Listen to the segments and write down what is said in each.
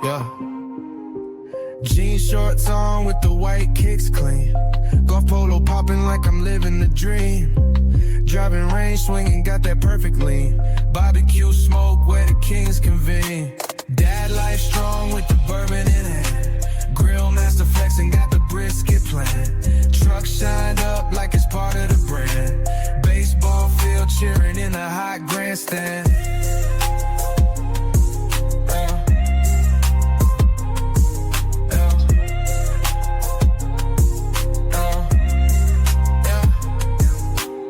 Yeah. Jean shorts on with the white kicks clean. Golf polo popping like I'm living the dream. Driving range swinging, got that perfect lean. Barbecue smoke where the kings convene. Dad life strong with the bourbon in hand. Grill master flexing, got the brisket plan. Truck shined up like it's part of the brand. Baseball field cheering in a hot grandstand.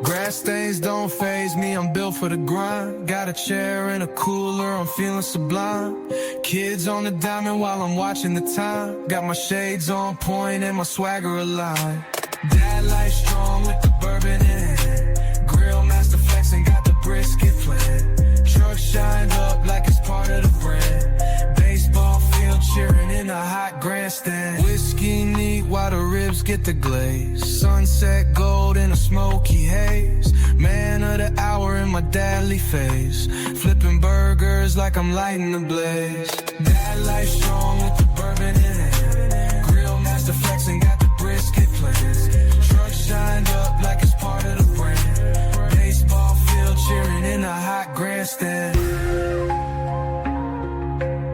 Grass stains don't faze me, I'm built for the grind. Got a chair and a cooler, I'm feeling sublime. Kids on the diamond while I'm watching the time. Got my shades on point and my swagger alive. Dad life strong with the bourbon in hand. Grill master flexing, got the brisket plan. Truck shined up like it's part of the brand. Baseball field cheering in a hot grandstand. Whiskey neat while the ribs get the glaze. Sunset gold in a smoky haze. Man of the hour in my dadly phase. Flipping burgers like I'm lighting the blaze. Dad life strong with the bourbon in hand. Grill master flexing, got the brisket plans. Truck shined up like it's part of the brand. Baseball field cheering in a hot grandstand.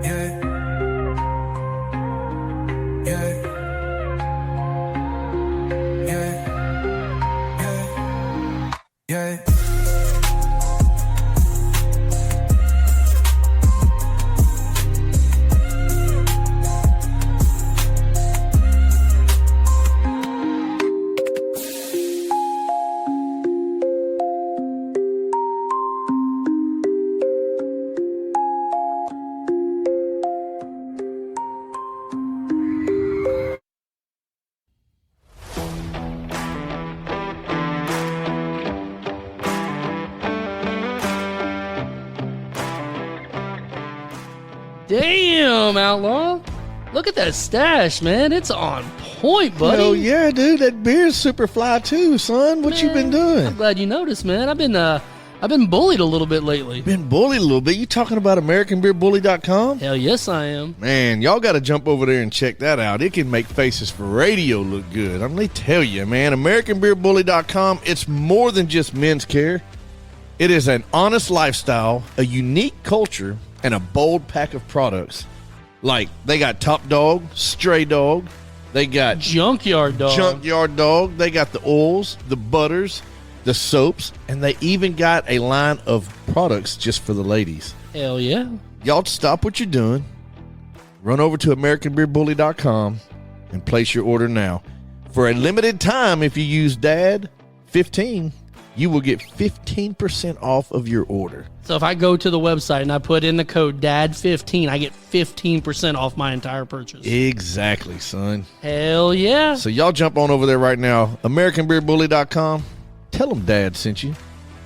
Yeah. Yeah. Yeah. Damn, Outlaw. Look at that stash, man. It's on point, buddy. Oh, yeah, dude. That beer's super fly, too, son. What you been doing? I'm glad you noticed, man. I've been bullied a little bit lately. Been bullied a little bit? You talking about AmericanBeerBully.com? Hell yes, I am. Man, y'all got to jump over there and check that out. It can make faces for radio look good. I'm going to tell you, man, AmericanBeerBully.com, it's more than just men's care. It is an honest lifestyle, a unique culture, and a bold pack of products. Like, they got Top Dog, Stray Dog, they got Junkyard Dog. They got the oils, the butters, the soaps, and they even got a line of products just for the ladies. Hell yeah. Y'all stop what you're doing, run over to AmericanBeerBully.com and place your order now. For a limited time, if you use DAD15, you will get 15% off of your order. So if I go to the website and I put in the code DAD15, I get 15% off my entire purchase. Exactly, son. Hell yeah. So y'all jump on over there right now, AmericanBeerBully.com. Tell them Dad sent you.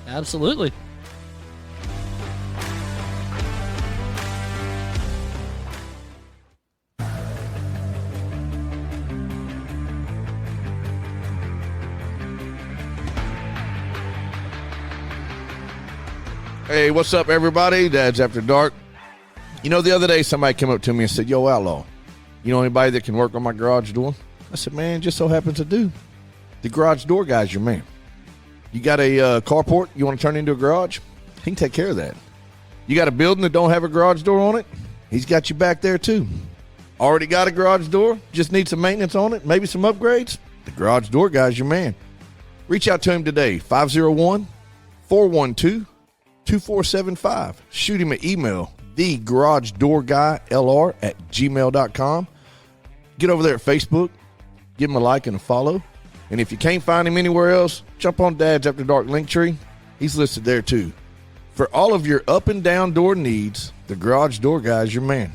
Absolutely. Hey, what's up, everybody? Dad's After Dark. You know, the other day somebody came up to me and said, "Yo, Outlaw, you know anybody that can work on my garage door?" I said, "Man, just so happens to do. The garage door guy's your man. You got a carport you want to turn into a garage? He can take care of that. You got a building that don't have a garage door on it? He's got you back there, too. Already got a garage door? Just need some maintenance on it? Maybe some upgrades? The garage door guy's your man. Reach out to him today, 501-412-2475. Shoot him an email, thegaragedoorguylr@gmail.com. Get over there at Facebook. Give him a like and a follow. And if you can't find him anywhere else, jump on Dad's After Dark Linktree. He's listed there too. For all of your up and down door needs, the garage door guy is your man.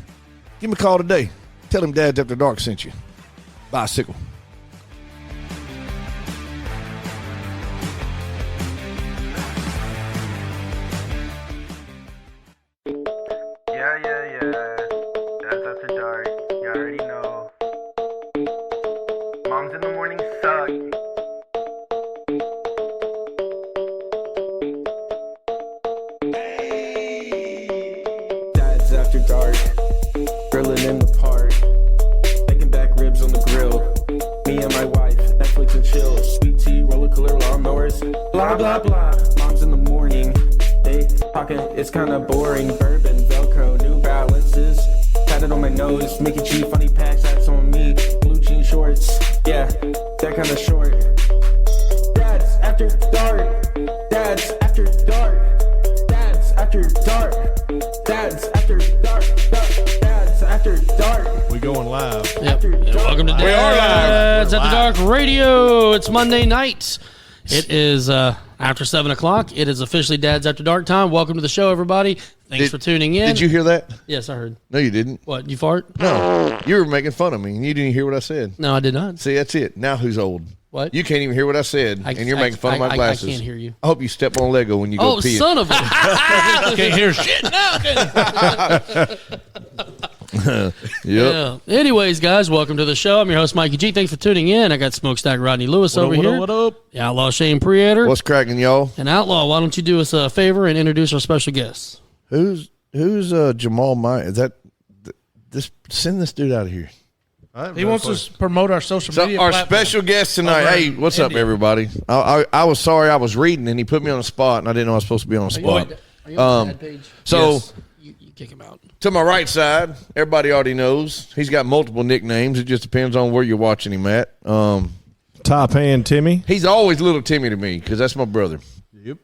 Give him a call today. Tell him Dad's After Dark sent you. Bicycle. Yeah. That's After Dark. You already know. Moms in the morning suck. Hey. after dark. Grilling in the park. Making back ribs on the grill. Me and my wife, Netflix and chill. Sweet tea, roller cooler, lawnmowers. Blah, blah, blah. Mom's in the morning. They talking, it's kinda boring. Bourbon, Velcro, New Balances. Tatted on my nose. Mickey G, funny packs, that's on me. Blue jean shorts. Yeah, that kinda short. Dad's after dark. Dad's after dark. Dad's after dark. Dad's after dark. Dad's after dark. We going live. Yep. And welcome to Dad's After Dark Radio. It's Monday night. It is after 7 o'clock. It is officially Dad's After Dark time. Welcome to the show, everybody. Thanks for tuning in. Did you hear that? Yes, I heard. No, you didn't. What, you fart? No, you were making fun of me, and you didn't hear what I said. No, I did not. See, that's it. Now who's old? What? You can't even hear what I said, and you're making fun of my glasses. I can't hear you. I hope you step on Lego when you go pee. Oh, son of a... Can't hear shit now. Yep. Yeah. Anyways, guys, welcome to the show. I'm your host, Mikey G. Thanks for tuning in. I got Smokestack Rodney Lewis over here. What up? The Outlaw Shane Preator. What's cracking, y'all? And Outlaw, why don't you do us a favor and introduce our special guest? Who's Jamal Maya? Is that this? Send this dude out of here. He wants us to promote our social So media our platform. special guest tonight. Over Hey, in what's up, India. everybody? I was sorry I was reading, and he put me on the spot, and I didn't know I was supposed to be on the spot. Are you on the dad page? So Yes. You kick him out. to my right side, everybody already knows he's got multiple nicknames. It just depends on where you're watching him at. Top hand Timmy. He's always Little Timmy to me because that's my brother. Yep.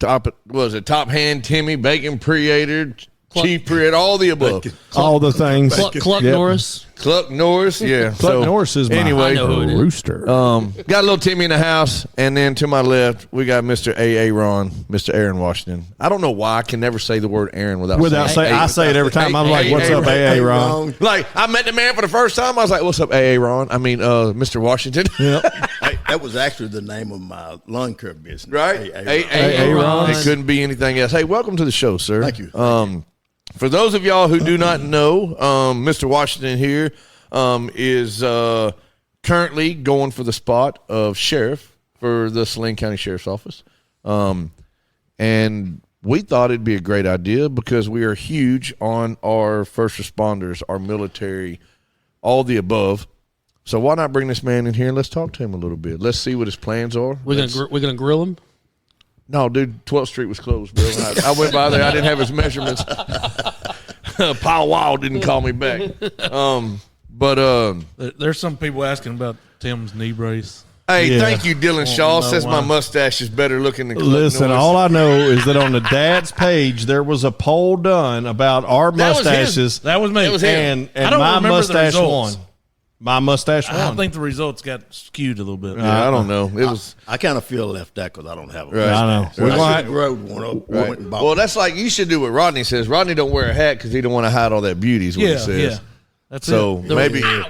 Top hand Timmy, Bacon Preator, Chief Preator, all the above. All the things. Cluck Yep. Norris. Cluck Norris, yeah. Cluck Norris is my anyway, I know who it is. rooster. got a little Timmy in the house, and then to my left, we got Mr. A.A. Ron, Mr. Aaron Washington. I don't know why I can never say the word Aaron without saying, I say it every time. I'm like, "What's up, AA Ron?" Like, I met the man for the first time. I was like, "What's up, A.A. Ron?" I mean, Mr. Washington. Yep. Hey, that was actually the name of my lawn care business. Right? A.A. Ron. It couldn't be anything else. Hey, welcome to the show, sir. Thank you. For those of y'all who do not know, Mr. Washington here is currently going for the spot of sheriff for the Saline County Sheriff's Office. And we thought it'd be a great idea because we are huge on our first responders, our military, all the above. So why not bring this man in here and let's talk to him a little bit. Let's see what his plans are. We're gonna grill him. No, dude, 12th Street was closed, bro. I went by there. I didn't have his measurements. Paul Wall didn't call me back. There's some people asking about Tim's knee brace. Hey, Yeah. thank you, Dylan Shaw. know Says my why. mustache is better looking than Cluck Listen, Norris. all I know is that on the dad's page there was a poll done about our That was his. mustaches, That was me. That was him. and I don't my remember the mustache results. won. My mustache I won. think the results got skewed a little bit. Yeah, I don't know. It was I kind of feel left out because I don't have a Right. I know. So We're I gonna- should have rode one up. right. Went and bought Well, one. that's like you should do what Rodney says. Rodney don't wear a hat because he don't want to hide all that beauty. Is what he Yeah, says. yeah. That's So it. maybe, I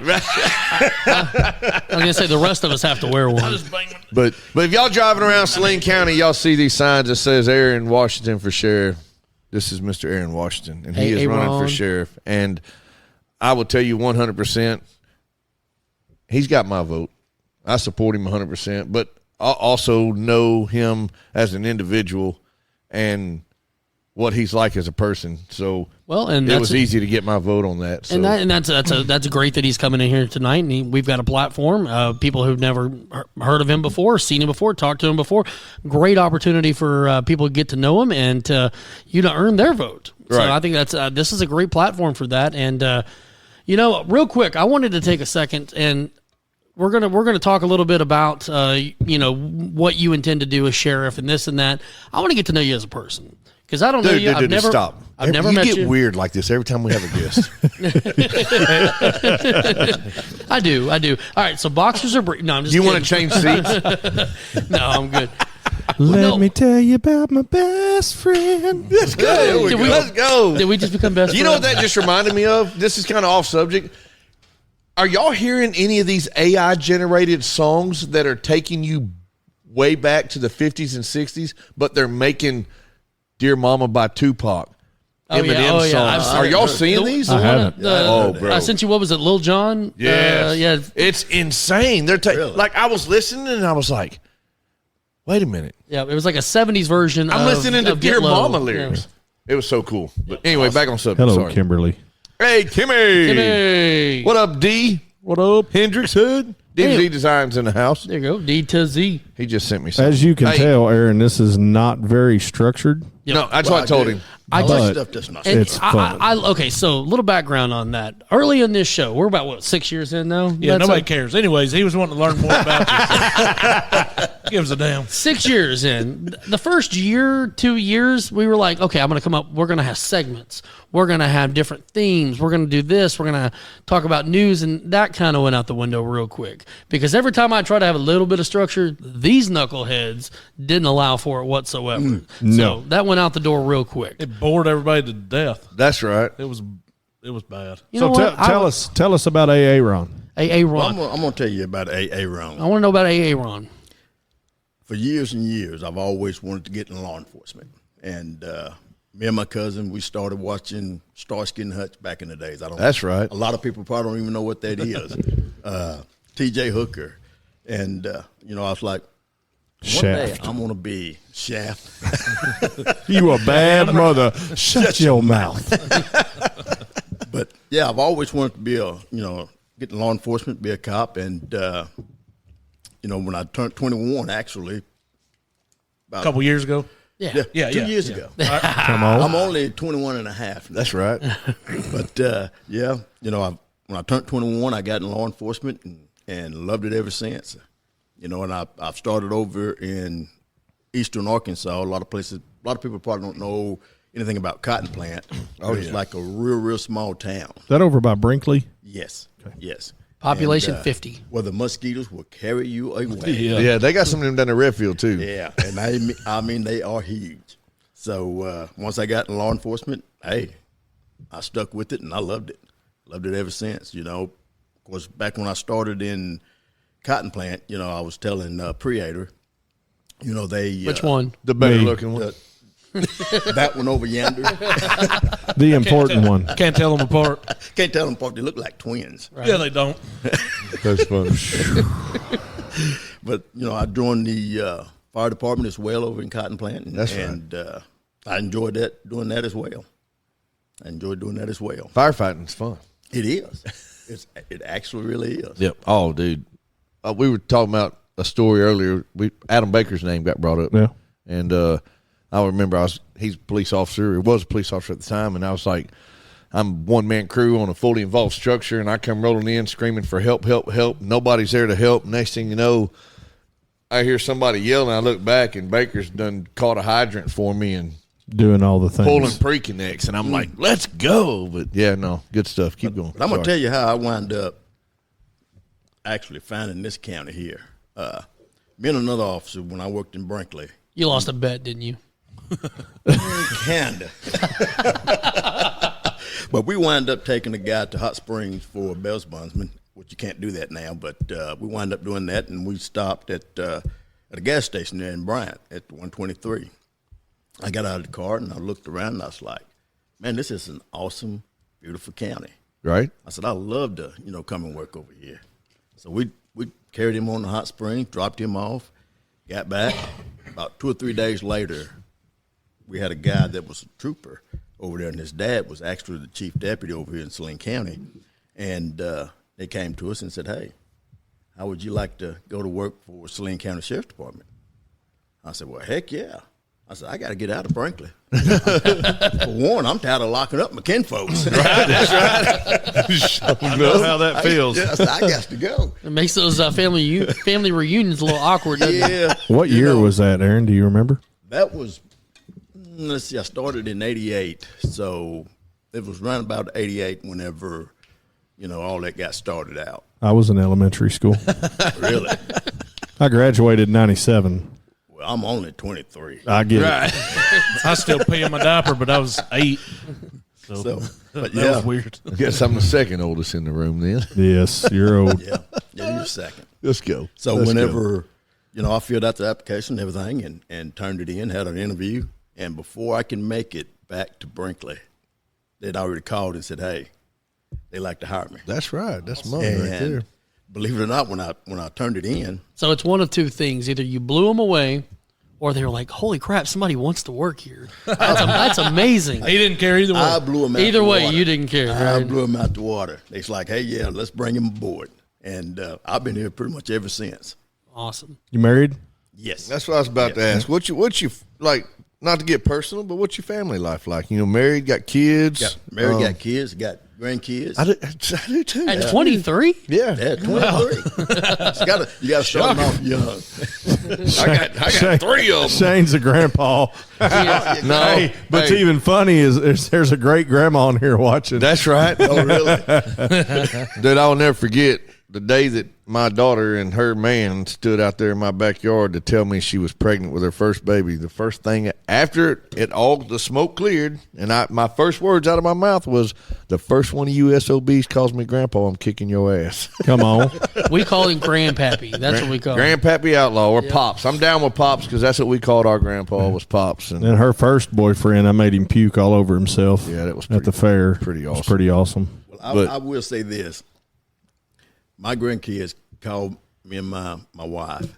was gonna say the rest of us have to wear one. but if y'all driving around Saline County, y'all see these signs that says Aaron Washington for sheriff. This is Mr. Aaron Washington, and he is running for Aaron. sheriff. And I will tell you 100%, he's got my vote. I support him 100%, but I also know him as an individual and what he's like as a person. So Well, and it that's was easy to get my vote on that. So. And that's great that he's coming in here tonight, and we've got a platform. People who've never heard of him before, seen him before, talked to him before. Great opportunity for people to get to know him and to earn their vote. So Right. I think this is a great platform for that. And real quick, I wanted to take a second and. We're gonna talk a little bit about what you intend to do as sheriff and this and that. I want to get to know you as a person because I don't know you. Dude, stop. I've never you met get you. weird like this every time we have a guest. I do. All right, so boxers are no. I'm just. Do you want kidding. to change seats? No, I'm good. Let No. me tell you about my best friend. Let's go. Did we- Let's go. Did we just become best You know what friends? that just reminded me of? This is kind of off subject. Are y'all hearing any of these AI generated songs that are taking you way back to the 50s and 60s, but they're making Dear Mama by Tupac? Oh, yeah. Eminem Oh, yeah. songs. I've seen Are it. y'all seeing these? The one haven't. Oh, bro. I sent you, what was it, Lil Jon? Yes. Yeah. It's insane. They're Really? like, I was listening and I was like, wait a minute. Yeah, it was like a 70s version I'm listening to of Get Dear Low. Mama lyrics. It was so cool. But anyway, back on subject. Hello, Sorry. Kimberly. Hey, Kimmy. Hey. What up, D? What up? Hendrix Hood. DZ Designs in the house. There you go. D to Z. He just sent me something. As you can Hey. tell, Aaron, this is not very structured. No, that's what I told him. I All that just, stuff that's not. and It's fun. okay, so a little background on that. Early in this show, we're about, what, 6 years in now? Yeah, That's nobody a- cares. Anyways, he was wanting to learn more about this. Gives a damn. 6 years in. The first year, 2 years, we were like, okay, I'm going to come up. We're going to have segments. We're going to have different themes. We're going to do this. We're going to talk about news. And that kind of went out the window real quick. Because every time I try to have a little bit of structure, these knuckleheads didn't allow for it whatsoever. So that went out the door real quick. It bored everybody to death. That's right. It was bad. You So know what? tell us about AA Ron. AA Well, Ron. I'm going to tell you about AA Ron. I want to know about AA Ron. For years and years, I've always wanted to get in law enforcement. And me and my cousin, we started watching Starsky and Hutch back in the days. That's right. A lot of people probably don't even know what that is. T.J. Hooker. And, I was like, one day Shaft. I'm going to be Shaft. You a bad mother. Shut your mouth. But, yeah, I've always wanted to be get in law enforcement, be a cop. And, when I turned 21, actually, A couple years ago. Yeah. Yeah, 2 yeah, years yeah. ago. Come on. I'm only 21 and a half. That's right. But, when I turned 21, I got in law enforcement and loved it ever since. And I've started over in eastern Arkansas. A lot of people probably don't know anything about Cotton Plant. It's like a real small town. Is that over by Brinkley? Yes, yes. Population And, 50. Where the mosquitoes will carry you away. Yeah, they got some of them down in Redfield, too. Yeah, and I mean they are huge. So once I got in law enforcement, hey, I stuck with it and I loved it. Loved it ever since. Of course, back when I started in Cotton Plant, I was telling Preator, they Which one? The better looking one. that one over yonder. The important one. Can't tell them apart. Can't tell them apart. They look like twins. Yeah, they don't. That's funny. But I joined the fire department as well over in Cotton Plant, That's right. and I enjoyed doing that as well. I enjoyed doing that as well. Firefighting's fun. It is. It actually really is. Yep. Oh, dude. We were talking about a story earlier. Adam Baker's name got brought up. Yeah. And I remember he's a police officer. He was a police officer at the time. And I was like, I'm one-man crew on a fully involved structure, and I come rolling in screaming for help, help, help. Nobody's there to help. Next thing you know, I hear somebody yelling. I look back, and Baker's done caught a hydrant for me and Doing all the things. pulling pre-connects. And I'm like, let's go. But, yeah, no, good stuff. Keep going. But I'm going to tell you how I wound up actually finding this county here. Being another officer when I worked in Brinkley. You lost a bet, didn't you? Kinda. But we wound up taking a guy to Hot Springs for a Bell's bondsman, which you can't do that now. But we wound up doing that, and we stopped at a gas station there in Bryant at 123. I got out of the car, and I looked around, and I was like, man, this is an awesome, beautiful county. Right? I said, I'd love to, come and work over here. So we carried him on to Hot Springs, dropped him off, got back. About 2 or 3 days later, we had a guy that was a trooper over there, and his dad was actually the chief deputy over here in Saline County. And they came to us and said, hey, how would you like to go to work for Saline County Sheriff's Department? I said, well, heck yeah. I said, I got to get out of Brinkley. For one, I'm tired of locking up my kinfolks. That's right. I know how that feels. I said, I got to go. It makes those family reunions a little awkward, doesn't it? Yeah. What year was that, Aaron? Do you remember? That was, let's see, I started in 88. So it was around about 88 whenever, all that got started out. I was in elementary school. Really? I graduated in 97. Well, I'm only 23. I get it. I still pee my diaper, but I was 8. So, but That yeah. was weird. Guess I'm the second oldest in the room then. Yes, you're old. Yeah, you're second. Let's go. So Let's whenever, I filled out the application and everything and turned it in, had an interview, and before I can make it back to Brinkley, they'd already called and said, hey, they like to hire me. That's right. That's money And right there. believe it or not, when I turned it in, So it's one of two things. Either you blew them away or they were like, holy crap, somebody wants to work here. That's amazing. He didn't care either way. I blew him out Either the way, water. you didn't care, I right? blew him out the water. It's like, hey, yeah, let's bring him aboard. And I've been here pretty much ever since. Awesome. You married? Yes. That's what I was about to ask. What you like? Not to get personal, but what's your family life like? You know, married, got kids. Got married, got kids, got grandkids. I do too. At 23? Yeah. Yeah, 23. You got to start them off young. I got 3 of them. Shane's a grandpa. No, Hey, what's hey, even funny is there's a great grandma in here watching. That's right. Oh, really? Dude, I will never forget the day that my daughter and her man stood out there in my backyard to tell me she was pregnant with her first baby. The first thing after it all the smoke cleared, and my first words out of my mouth was, "The first one of you SOBs calls me grandpa, I'm kicking your ass." Come on. We call him Grandpappy. That's what we call him. Grandpappy Outlaw or Pops. I'm down with Pops because that's what we called our grandpa was Pops. And And her first boyfriend, I made him puke all over himself. Yeah, that was at the fair. pretty It was awesome. pretty awesome. Well, But- I will say this. My grandkids call me and my wife,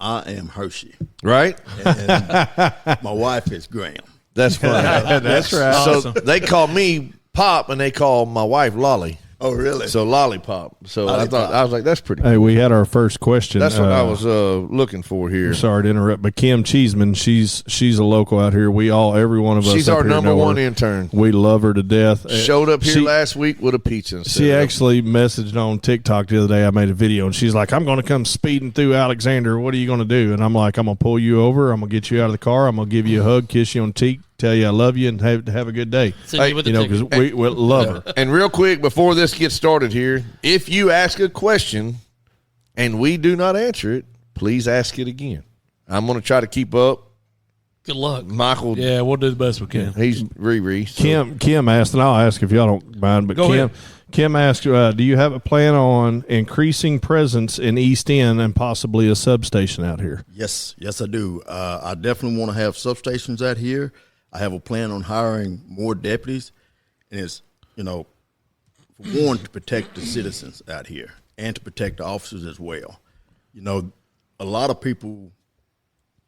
I am Hershey. right? And my wife is Graham. That's funny. That's right. So they call me Pop and they call my wife Lolly. Oh, really? So Lollipop. So Lollipop. I was like, that's pretty. Hey, we had our first question. That's what I was looking for here. Sorry to interrupt, but Kim Cheeseman, she's a local out here. Every one of us. She's up our here number know one her. intern. We love her to death. Showed up here She- last week with a pizza. and She set it up. actually messaged on TikTok the other day. I made a video, and she's like, I'm going to come speeding through Alexander. What are you going to do? And I'm like, I'm going to pull you over. I'm going to get you out of the car. I'm going to give you a hug, kiss you on the cheek, tell you I love you, and have a good day. Send you with the You know, because ticket. we love her. And real quick, before this gets started here, if you ask a question and we do not answer it, please ask it again. I'm going to try to keep up. Good luck. Michael, Yeah, we'll do the best we can. he's Riri. So. Kim asked, and I'll ask if y'all don't mind, but Go ahead. Kim asked, do you have a plan on increasing presence in East End and possibly a substation out here? Yes, I do. I definitely want to have substations out here. I have a plan on hiring more deputies, and it's, for one, to protect the citizens out here and to protect the officers as well. A lot of people,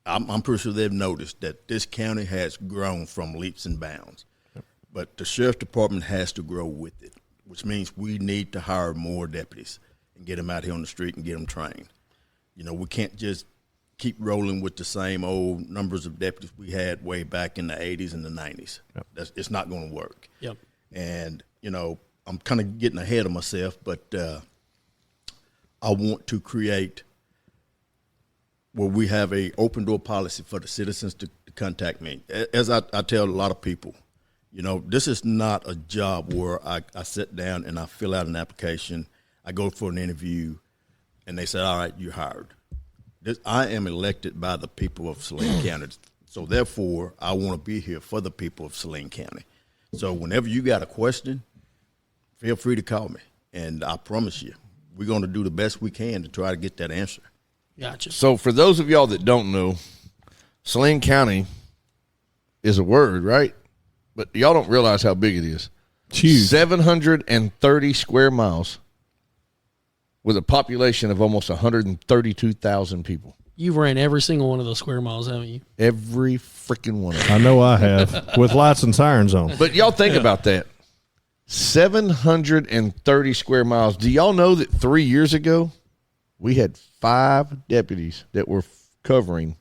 I'm pretty sure they've noticed that this county has grown from leaps and bounds, but the sheriff's department has to grow with it, which means we need to hire more deputies and get them out here on the street and get them trained. We can't just keep rolling with the same old numbers of deputies we had way back in the 80s and the 90s. Yep. It's not going to work. Yep. And, I'm kind of getting ahead of myself, but I want to create where we have a open door policy for the citizens to contact me. As I tell a lot of people, this is not a job where I sit down and I fill out an application, I go for an interview, and they say, all right, you're hired. I am elected by the people of Saline County, so therefore I want to be here for the people of Saline County. So whenever you got a question, feel free to call me, and I promise you, we're going to do the best we can to try to get that answer. Gotcha. So for those of y'all that don't know, Saline County is a word, right? But y'all don't realize how big it is. It's huge. 730 square miles with a population of almost 132,000 people. You've ran every single one of those square miles, haven't you? Every freaking one of them. I know I have, with lights and sirens on. But y'all think about that. 730 square miles. Do y'all know that 3 years ago we had 5 deputies that were covering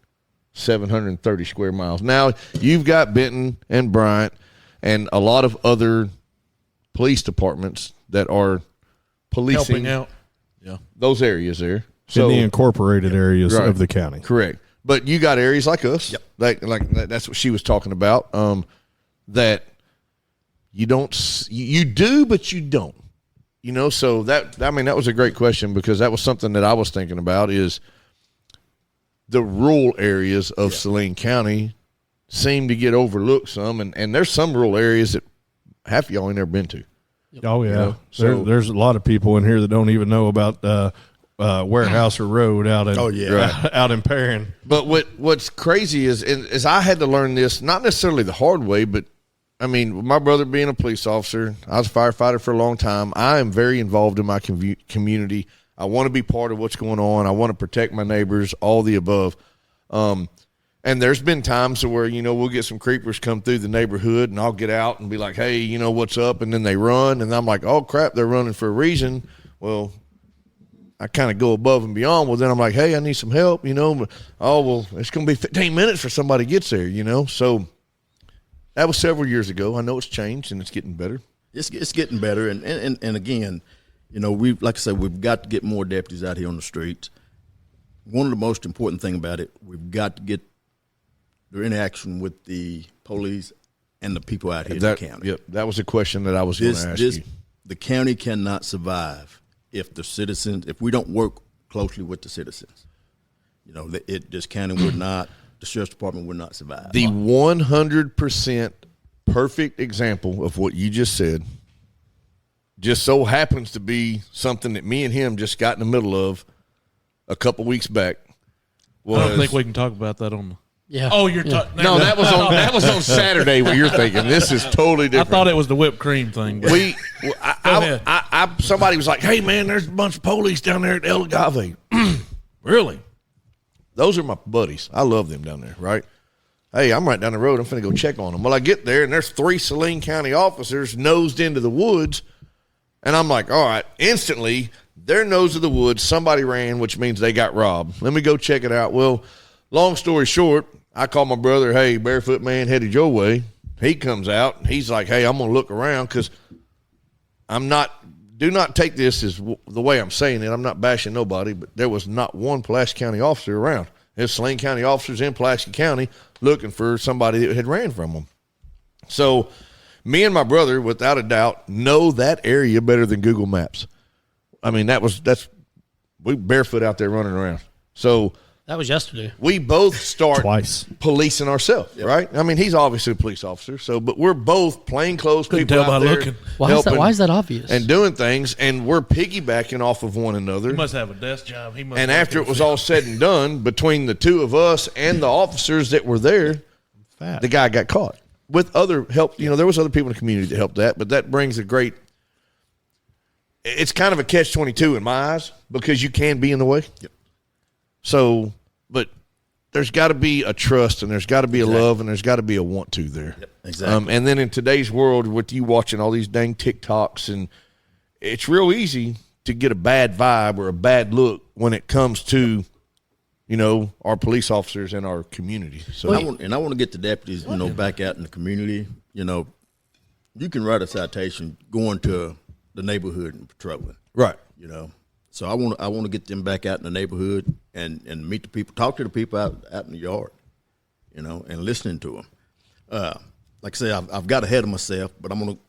730 square miles? Now, you've got Benton and Bryant and a lot of other police departments that are policing Helping out. those areas there. In the incorporated areas Right. of the county. Correct. But you got areas like us, like that's what she was talking about, that you don't, you do, but you don't, so that was a great question, because that was something that I was thinking about, is the rural areas of Saline County seem to get overlooked some, and there's some rural areas that half of y'all ain't never been to. Oh, yeah. know, so- There's a lot of people in here that don't even know about Warehouser Road out in out in Perrin. But what's crazy is I had to learn this, not necessarily the hard way, but I mean, my brother being a police officer, I was a firefighter for a long time. I am very involved in my community. I want to be part of what's going on. I want to protect my neighbors, all the above. And there's been times where, you know, we'll get some creepers come through the neighborhood, and I'll get out and be like, hey, you know, what's up? And then they run, and I'm like, oh, crap, they're running for a reason. Well, I kind of go above and beyond. Well, then I'm like, hey, I need some help, you know. Oh, well, it's going to be 15 minutes for somebody gets there, you know. So that was several years ago. I know it's changed, and it's getting better. It's getting better. And again, you know, like I said, we've got to get more deputies out here on the streets. One of the most important thing about it, we've got to get their interaction with the police and the people out here in the county. Yep, that was a question that I was going to ask you. The county cannot survive if we don't work closely with the citizens. You know, this county would not, the sheriff's department would not survive. The 100% perfect example of what you just said just so happens to be something that me and him just got in the middle of a couple weeks back. I don't think we can talk about that on the. Yeah. Oh, you're talking. No, that was on Saturday. What you're thinking? This is totally different. I thought it was the whipped cream thing. But Somebody was like, "Hey, man, there's a bunch of police down there at El Agave." Really? Those are my buddies. I love them down there. Right? Hey, I'm right down the road. I'm finna go check on them. Well, I get there and there's 3 Saline County officers nosed into the woods, and I'm like, all right. Instantly, their nose of the woods. Somebody ran, which means they got robbed. Let me go check it out. Well, long story short, I call my brother, hey, Barefoot Man headed your way. He comes out. He's like, hey, I'm going to look around because do not take this as the way I'm saying it. I'm not bashing nobody, but there was not one Pulaski County officer around. There's Saline County officers in Pulaski County looking for somebody that had ran from them. So me and my brother, without a doubt, know that area better than Google Maps. I mean, we barefoot out there running around. So that was yesterday. We both start Twice policing ourselves, right? I mean, he's obviously a police officer, but we're both plainclothes people tell out by there looking. Why is that obvious? and doing things, and we're piggybacking off of one another. He must have a desk job. And after it was all said and done, between the two of us and the officers that were there, the guy got caught with other help. You know, there was other people in the community that helped that, but that brings it's kind of a catch-22 in my eyes because you can be in the way. Yep. So, but there's got to be a trust, and there's got to be a love, and there's got to be a want to there. Yep, exactly. And then in today's world, with you watching all these dang TikToks, and it's real easy to get a bad vibe or a bad look when it comes to, you know, our police officers and our community. So, I want to get the deputies, you know, back out in the community. You know, you can write a citation going to the neighborhood and patrolling. right. You know, so I want to get them back out in the neighborhood and meet the people, talk to the people out in the yard, you know, and listening to them. Like I say, I've got ahead of myself, but I'm going to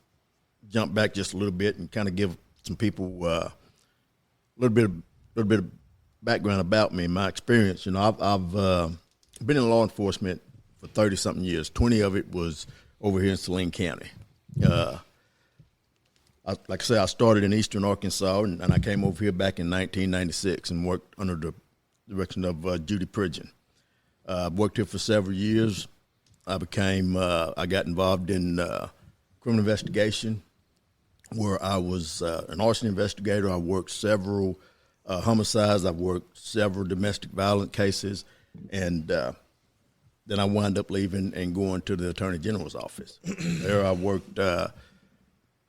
jump back just a little bit and kind of give some people a little bit of background about me, my experience. You know, I've been in law enforcement for 30-something years. 20 of it was over here in Saline County. Like I said, I started in eastern Arkansas, and I came over here back in 1996 and worked under the direction of Judy Pridgeon. I worked here for several years. I got involved in criminal investigation, where I was an arson investigator. I worked several homicides. I've worked several domestic violence cases, and then I wound up leaving and going to the Attorney General's office. There I worked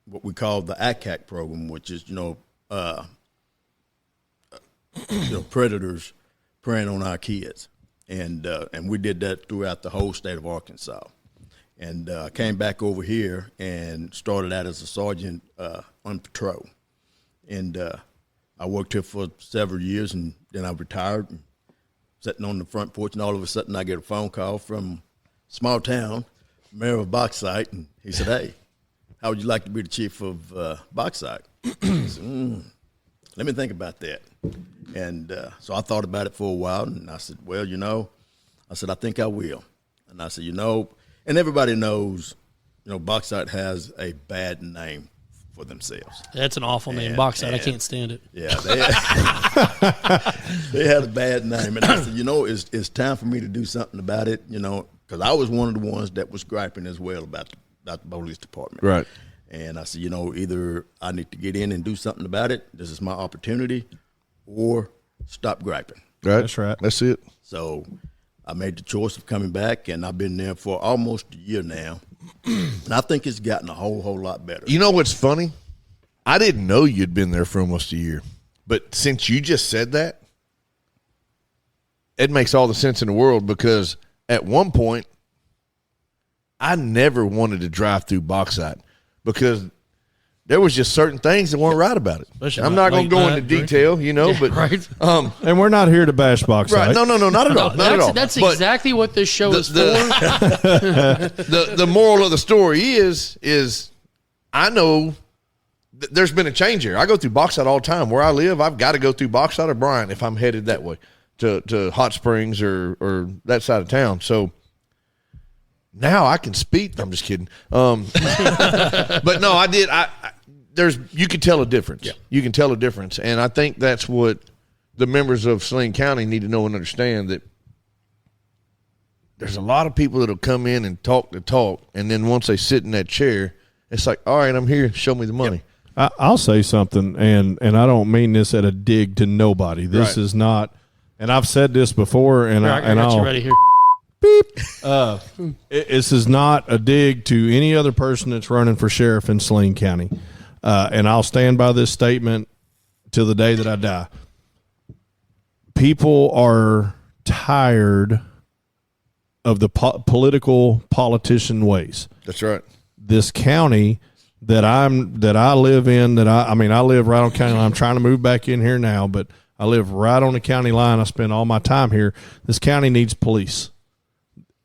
what we call the ACAC program, which is, predators preying on our kids. And we did that throughout the whole state of Arkansas. And came back over here and started out as a sergeant on patrol. And I worked here for several years, and then I retired, and sitting on the front porch, and all of a sudden I get a phone call from small town, mayor of Bauxite, and he said, hey, how would you like to be the chief of Bauxite? I said, let me think about that. And so I thought about it for a while, and I said, well, I think I will. And I said, and everybody knows, Bauxite has a bad name for themselves. That's an awful name, Bauxite. I can't stand it. Yeah, they had a bad name. And I said, it's time for me to do something about it, because I was one of the ones that was griping as well about the police department. Right. And I said, either I need to get in and do something about it, this is my opportunity, or stop griping. Right. That's right. That's it. So I made the choice of coming back, and I've been there for almost a year now. And I think it's gotten a whole lot better. You know what's funny? I didn't know you'd been there for almost a year. But since you just said that, it makes all the sense in the world, because at one point, I never wanted to drive through Bauxite because there was just certain things that weren't right about it. Especially I'm about not going to late go night into drinking. detail, you know, but right. And we're not here to bash Bauxite. right, no, not at all, not at all. That's But exactly what this show is for. the moral of the story is I know there's been a change here. I go through Bauxite all the time. Where I live, I've got to go through Bauxite or Bryan if I'm headed that way to Hot Springs or that side of town. So now I can speed. I'm just kidding. But no, I did. You can tell a difference. Yeah. You can tell a difference. And I think that's what the members of Saline County need to know and understand, that there's a lot of people that'll come in and talk the talk, and then once they sit in that chair, it's like, all right, I'm here, show me the money. I'll say something, and I don't mean this at a dig to nobody. This is not, and I've said this before, and I got you ready here. beep. This is not a dig to any other person that's running for sheriff in Saline County. And I'll stand by this statement till the day that I die. People are tired of the politician ways. That's right. This county that I live in, I live right on county line. I'm trying to move back in here now, but I live right on the county line. I spend all my time here. This county needs police.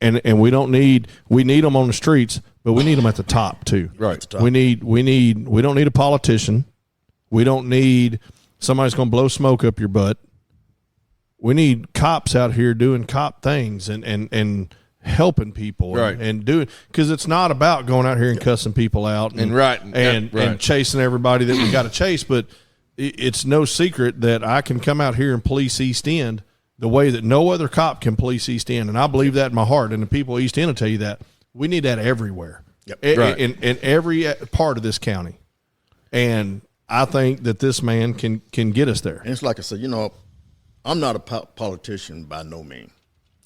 And we need them on the streets, but we need them at the top too. Right. We don't need a politician. We don't need somebody's going to blow smoke up your butt. We need cops out here doing cop things and helping people, right. and doing, because it's not about going out here and cussing people out and chasing everybody that we got to chase. But it's no secret that I can come out here and police East End the way that no other cop can police East End, and I believe that in my heart. And the people of East End will tell you that. We need that everywhere, in every part of this county. And I think that this man can get us there. And it's like I said, I'm not a politician by no means.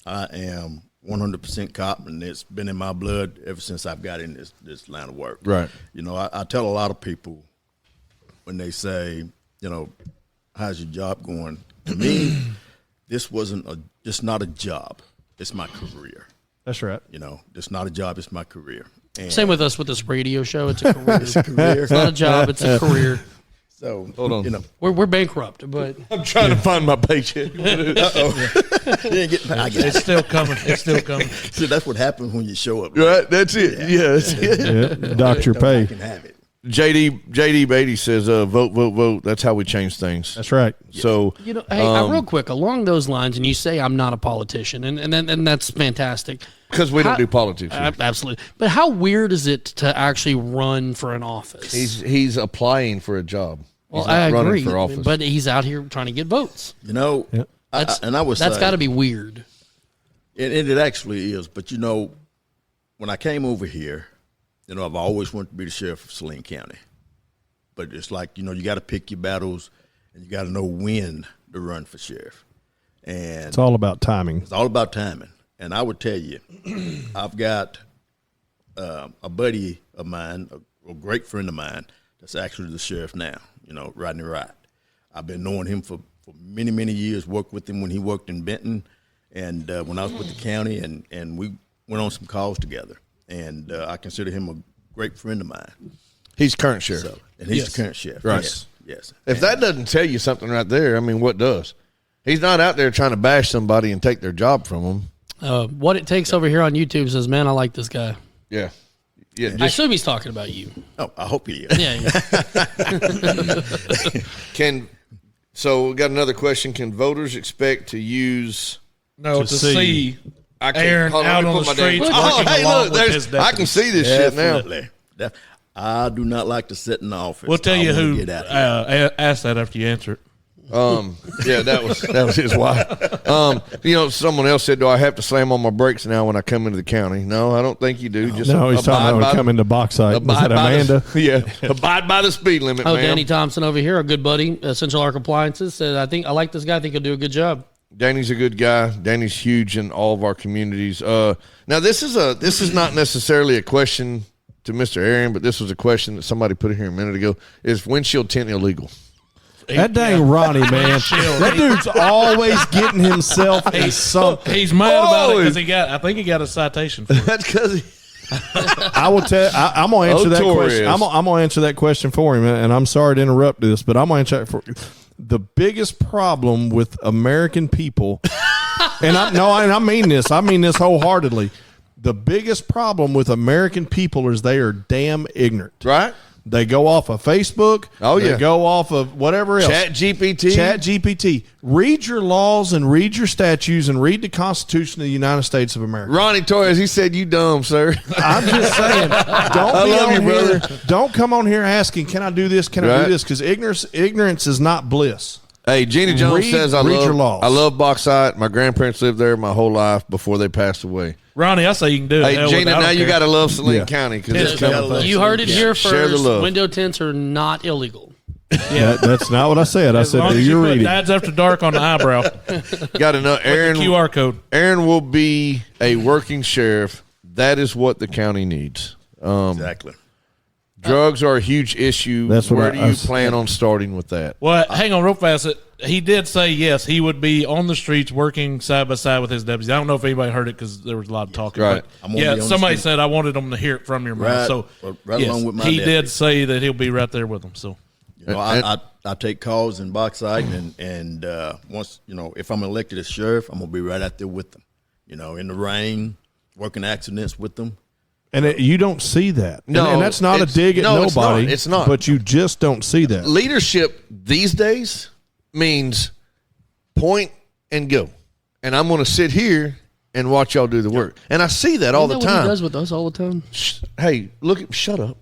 I am 100% cop, and it's been in my blood ever since I've got in this line of work. Right. I tell a lot of people when they say, how's your job going? To me, this wasn't just not a job. It's my career. That's right. It's not a job. It's my career. And Same with us with this radio show. It's a career. it's a career. It's not a job. It's a career. So hold on. We're bankrupt, but I'm trying to find my paycheck. It's still coming. It's still coming. See, that's what happens when you show up. Right. That's it. Yeah. That's it. Yeah. Doctor I pay. can have it. JD Beatty says, vote. That's how we change things. That's right. So, hey, real quick, along those lines, and you say I'm not a politician, and that's fantastic. Because we don't do politics. Absolutely. But how weird is it to actually run for an office? He's applying for a job. Well, He's not I running agree, for office. but he's out here trying to get votes. That's got to be weird. It actually is. But when I came over here, I've always wanted to be the sheriff of Saline County. But it's like, you got to pick your battles, and you got to know when to run for sheriff. And it's all about timing. It's all about timing. And I would tell you, I've got a buddy of mine, a great friend of mine, that's actually the sheriff now, Rodney Wright. I've been knowing him for many, many years, worked with him when he worked in Benton, and when I was with the county, and we went on some calls together. And I consider him a great friend of mine. He's current sheriff. And he's the current sheriff. Right. Yes. If that doesn't tell you something right there, what does? He's not out there trying to bash somebody and take their job from them. What It Takes over here on YouTube says, man, I like this guy. Yeah. Yeah. I assume he's talking about you. Oh, I hope he is. Yeah. So we got another question. Can voters expect to use to see Aaron hold out on the put my streets damn- working hey, along look, with there's- his I can deputies? see this shit now. Definitely. I do not like to sit in the office. We'll tell you I wanna who get out of here. asked that after you answer it. Yeah, that was his wife. Someone else said, do I have to slam on my brakes now when I come into the county? No, I don't think you do. Just No, he's talking about coming to Bauxite. Was that Amanda? Abide by the speed limit, Oh, ma'am. Danny Thompson over here, a good buddy, Central Arc Appliances, said, I like this guy. I think he'll do a good job. Danny's a good guy. Danny's huge in all of our communities. Now this is not necessarily a question to Mr. Aaron, but this was a question that somebody put in here a minute ago. Is windshield tint illegal? That dang Ronnie, man. That dude's always getting himself in something. He's mad about it because I think he got a citation for it. That's because I will tell. I'm gonna answer that question. I'm gonna answer that question for him, and I'm sorry to interrupt this, but I'm gonna answer it for the biggest problem with American people. And I mean this. I mean this wholeheartedly. The biggest problem with American people is they are damn ignorant. right. They go off of Facebook. Oh, yeah. They go off of whatever else. Chat GPT. Read your laws and read your statutes and read the Constitution of the United States of America. Ronnie Torres, he said you dumb, sir. I'm just saying, brother. Don't come on here asking, can I do this? Can I do this? Because ignorance is not bliss. Hey, Gina Jones says I your laws. love Bauxite. My grandparents lived there my whole life before they passed away. Ronnie, I say you can do it. Hey, Hell, Gina, I don't now you care. got to love Saline County because it's coming. You heard it here Share the first. love. Window tints are not illegal. Yeah. That's not what I said. I As said, long do as you your put reading. Dad's After Dark on the eyebrow. Got to know Aaron. QR code. Aaron will be a working sheriff. That is what the county needs. Exactly. Drugs are a huge issue. That's what Where do you I plan on starting with that? Well, hang on real fast. He did say, yes, he would be on the streets working side by side with his deputies. I don't know if anybody heard it because there was a lot of talking. Right. I'm gonna be on the somebody street. said I wanted them to hear it from your mouth. So, Right yes, along with my he deputy. did say that he'll be right there with them. So, You know, I take calls in Bauxite, and once, you know, if I'm elected as sheriff, I'm gonna be right out there with them. You know, in the rain, working accidents with them. And you don't see that. No, and that's not a dig at no, nobody. it's not. But you just don't see that. Leadership these days means point and go. And I'm going to sit here and watch y'all do the work. And I see that all the Isn't that what time. he does with us all the time? Hey, shut up.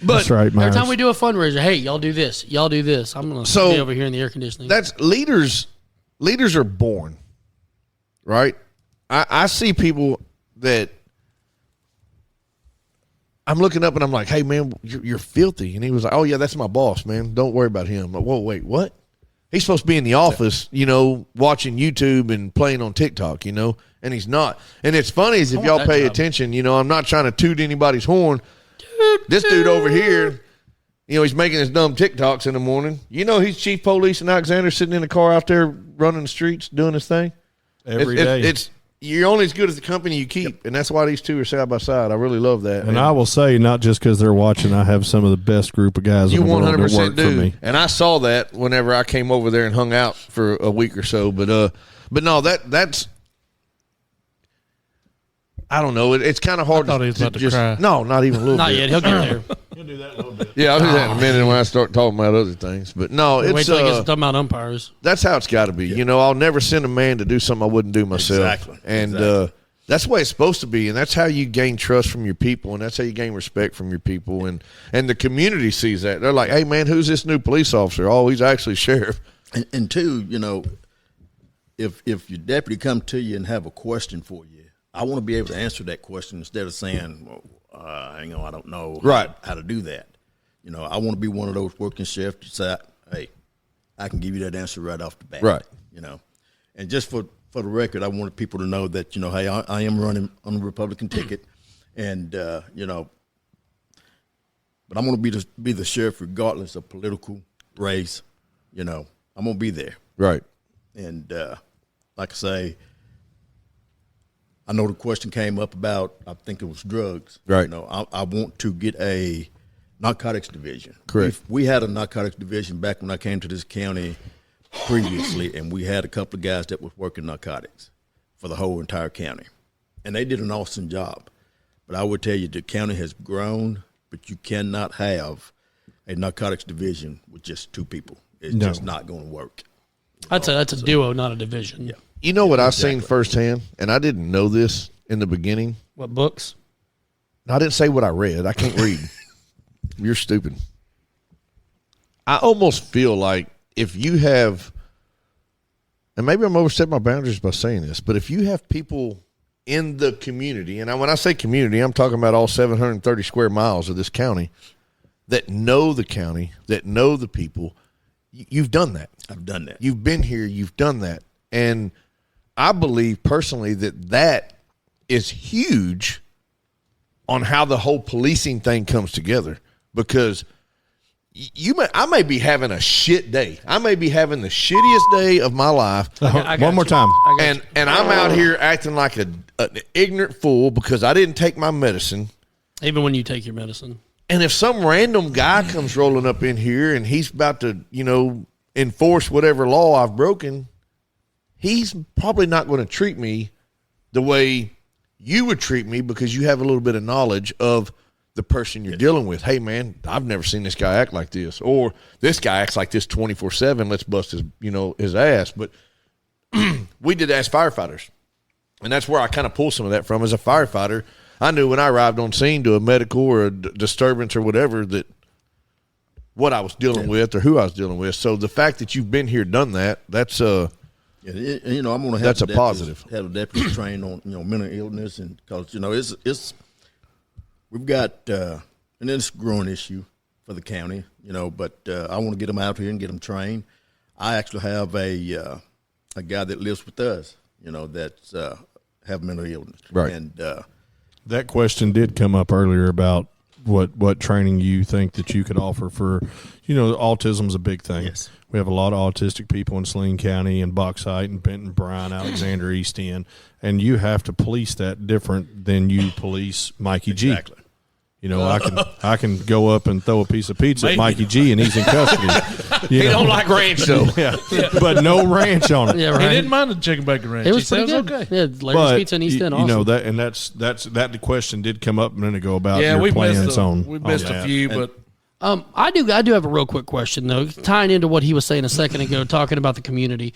That's right, Every Myers. time we do a fundraiser, hey, y'all do this. Y'all do this. I'm going to be over here in the air conditioning. That's leaders. Leaders are born, right? I see people that I'm looking up and I'm like, hey, man, you're filthy. And he was like, oh, yeah, that's my boss, man. Don't worry about him. I'm like, whoa, wait, what? He's supposed to be in the office, you know, watching YouTube and playing on TikTok, you know, and he's not. And it's funny is if y'all pay attention, you know, I'm not trying to toot anybody's horn. This dude over here, you know, he's making his dumb TikToks in the morning. You know, he's chief police in Alexander sitting in the car out there running the streets doing his thing. Every day. You're only as good as the company you keep, and that's why these two are side by side. I really love that. And I will say, not just because they're watching, I have some of the best group of guys You in the world that 100% work for do, me. and I saw that whenever I came over there and hung out for a week or so. But no, that's I don't know. It's kind of hard. thought he was about to cry. No, not even a little Not bit. yet. He'll get there. Yeah, I'll do that in a minute when I start talking about other things. But no, Wait it's till he gets to talking about umpires. that's how it's got to be. You know, I'll never send a man to do something I wouldn't do myself. Exactly. And Exactly. that's the way it's supposed to be, and that's how you gain trust from your people, and that's how you gain respect from your people, and the community sees that. They're like, hey, man, who's this new police officer? Oh, he's actually sheriff. And two, you know, if your deputy come to you and have a question for you, I want to be able to answer that question instead of saying, well, hang on, I don't know how to do that. You know, I want to be one of those working sheriffs to say, hey, I can give you that answer right off the bat. Right. You know, and just for the record, I wanted people to know that, you know, hey, I am running on the Republican ticket, and you know, but I'm going to be the sheriff regardless of political race. You know, I'm going to be there. Right. And like I say, I know the question came up about, I think it was drugs. Right. You know, I want to get a narcotics division. Correct. We had a narcotics division back when I came to this county previously, and we had a couple of guys that was working narcotics for the whole entire county. And they did an awesome job. But I would tell you the county has grown, but you cannot have a narcotics division with just two people. It's just not going to work. That's a duo, not a division. Yeah. You know what I've seen firsthand, and I didn't know this in the beginning. What books? I didn't say what I read. I can't read. You're stupid. I almost feel like if you have, and maybe I'm overstepping my boundaries by saying this, but if you have people in the community, and when I say community, I'm talking about all 730 square miles of this county that know the county, that know the people, You've done that. I've done that. You've been here. You've done that. And I believe personally that is huge on how the whole policing thing comes together, because I may be having a shit day. I may be having the shittiest day of my life. One more time. And I'm out here acting like an ignorant fool because I didn't take my medicine. Even when you take your medicine. And if some random guy comes rolling up in here and he's about to, enforce whatever law I've broken, he's probably not going to treat me the way you would treat me, because you have a little bit of knowledge of the person you're dealing with. Hey, man, I've never seen this guy act like this, or this guy acts like this 24/7. Let's bust his ass. But we did as firefighters, and that's where I kind of pull some of that from. As a firefighter, I knew when I arrived on scene to a medical or a disturbance or whatever that what I was dealing with or who I was dealing with. So the fact that you've been here, done that, that's I'm going to have that's a positive. Have the deputies trained on mental illness, and because it's we've got and it's a growing issue for the county, But I want to get them out here and get them trained. I actually have a guy that lives with us, that's have mental illness, right? And that question did come up earlier about what training you think that you could offer for, autism's a big thing. Yes. We have a lot of autistic people in Saline County and Bauxite and Benton, Bryan, Alexander, East End, and you have to police that different than you police Mikey G. Exactly. I can go up and throw a piece of pizza at Mikey G and he's in custody. He don't like ranch though. Yeah. But no ranch on it. Yeah, right. He didn't mind the chicken bacon ranch. It was He said pretty it good. okay. Yeah, Larry's Pizza in East End. Awesome. that, and that's that question did come up a minute ago about Yeah, your we plans missed on. we missed on a that. few, but I do have a real quick question though, tying into what he was saying a second ago, talking about the community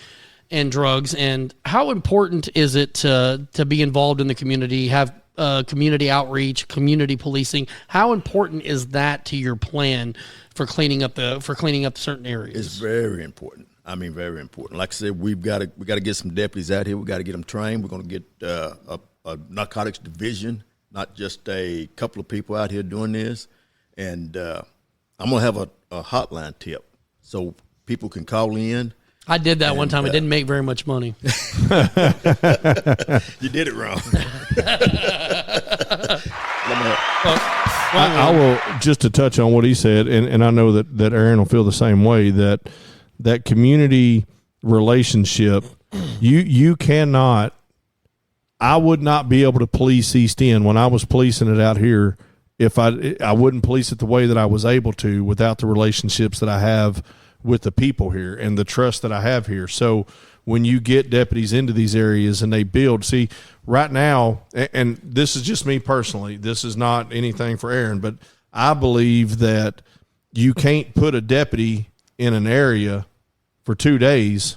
and drugs, and how important is it to be involved in the community, have community outreach, community policing? How important is that to your plan for cleaning up certain areas? it's very important. I mean, very important. Like I said, we got to get some deputies out here. We got to get them trained. We're going to get a narcotics division, not just a couple of people out here doing this. And I'm going to have a hotline tip so people can call in. I did that one time. It didn't make very much money. You did it wrong. I will, just to touch on what he said, and I know that Aaron will feel the same way, that community relationship, you cannot, I would not be able to police East End when I was policing it out here if I wouldn't police it the way that I was able to without the relationships that I have with the people here and the trust that I have here. So when you get deputies into these areas and they build, see, right now, and this is just me personally, this is not anything for Aaron, but I believe that you can't put a deputy in an area for 2 days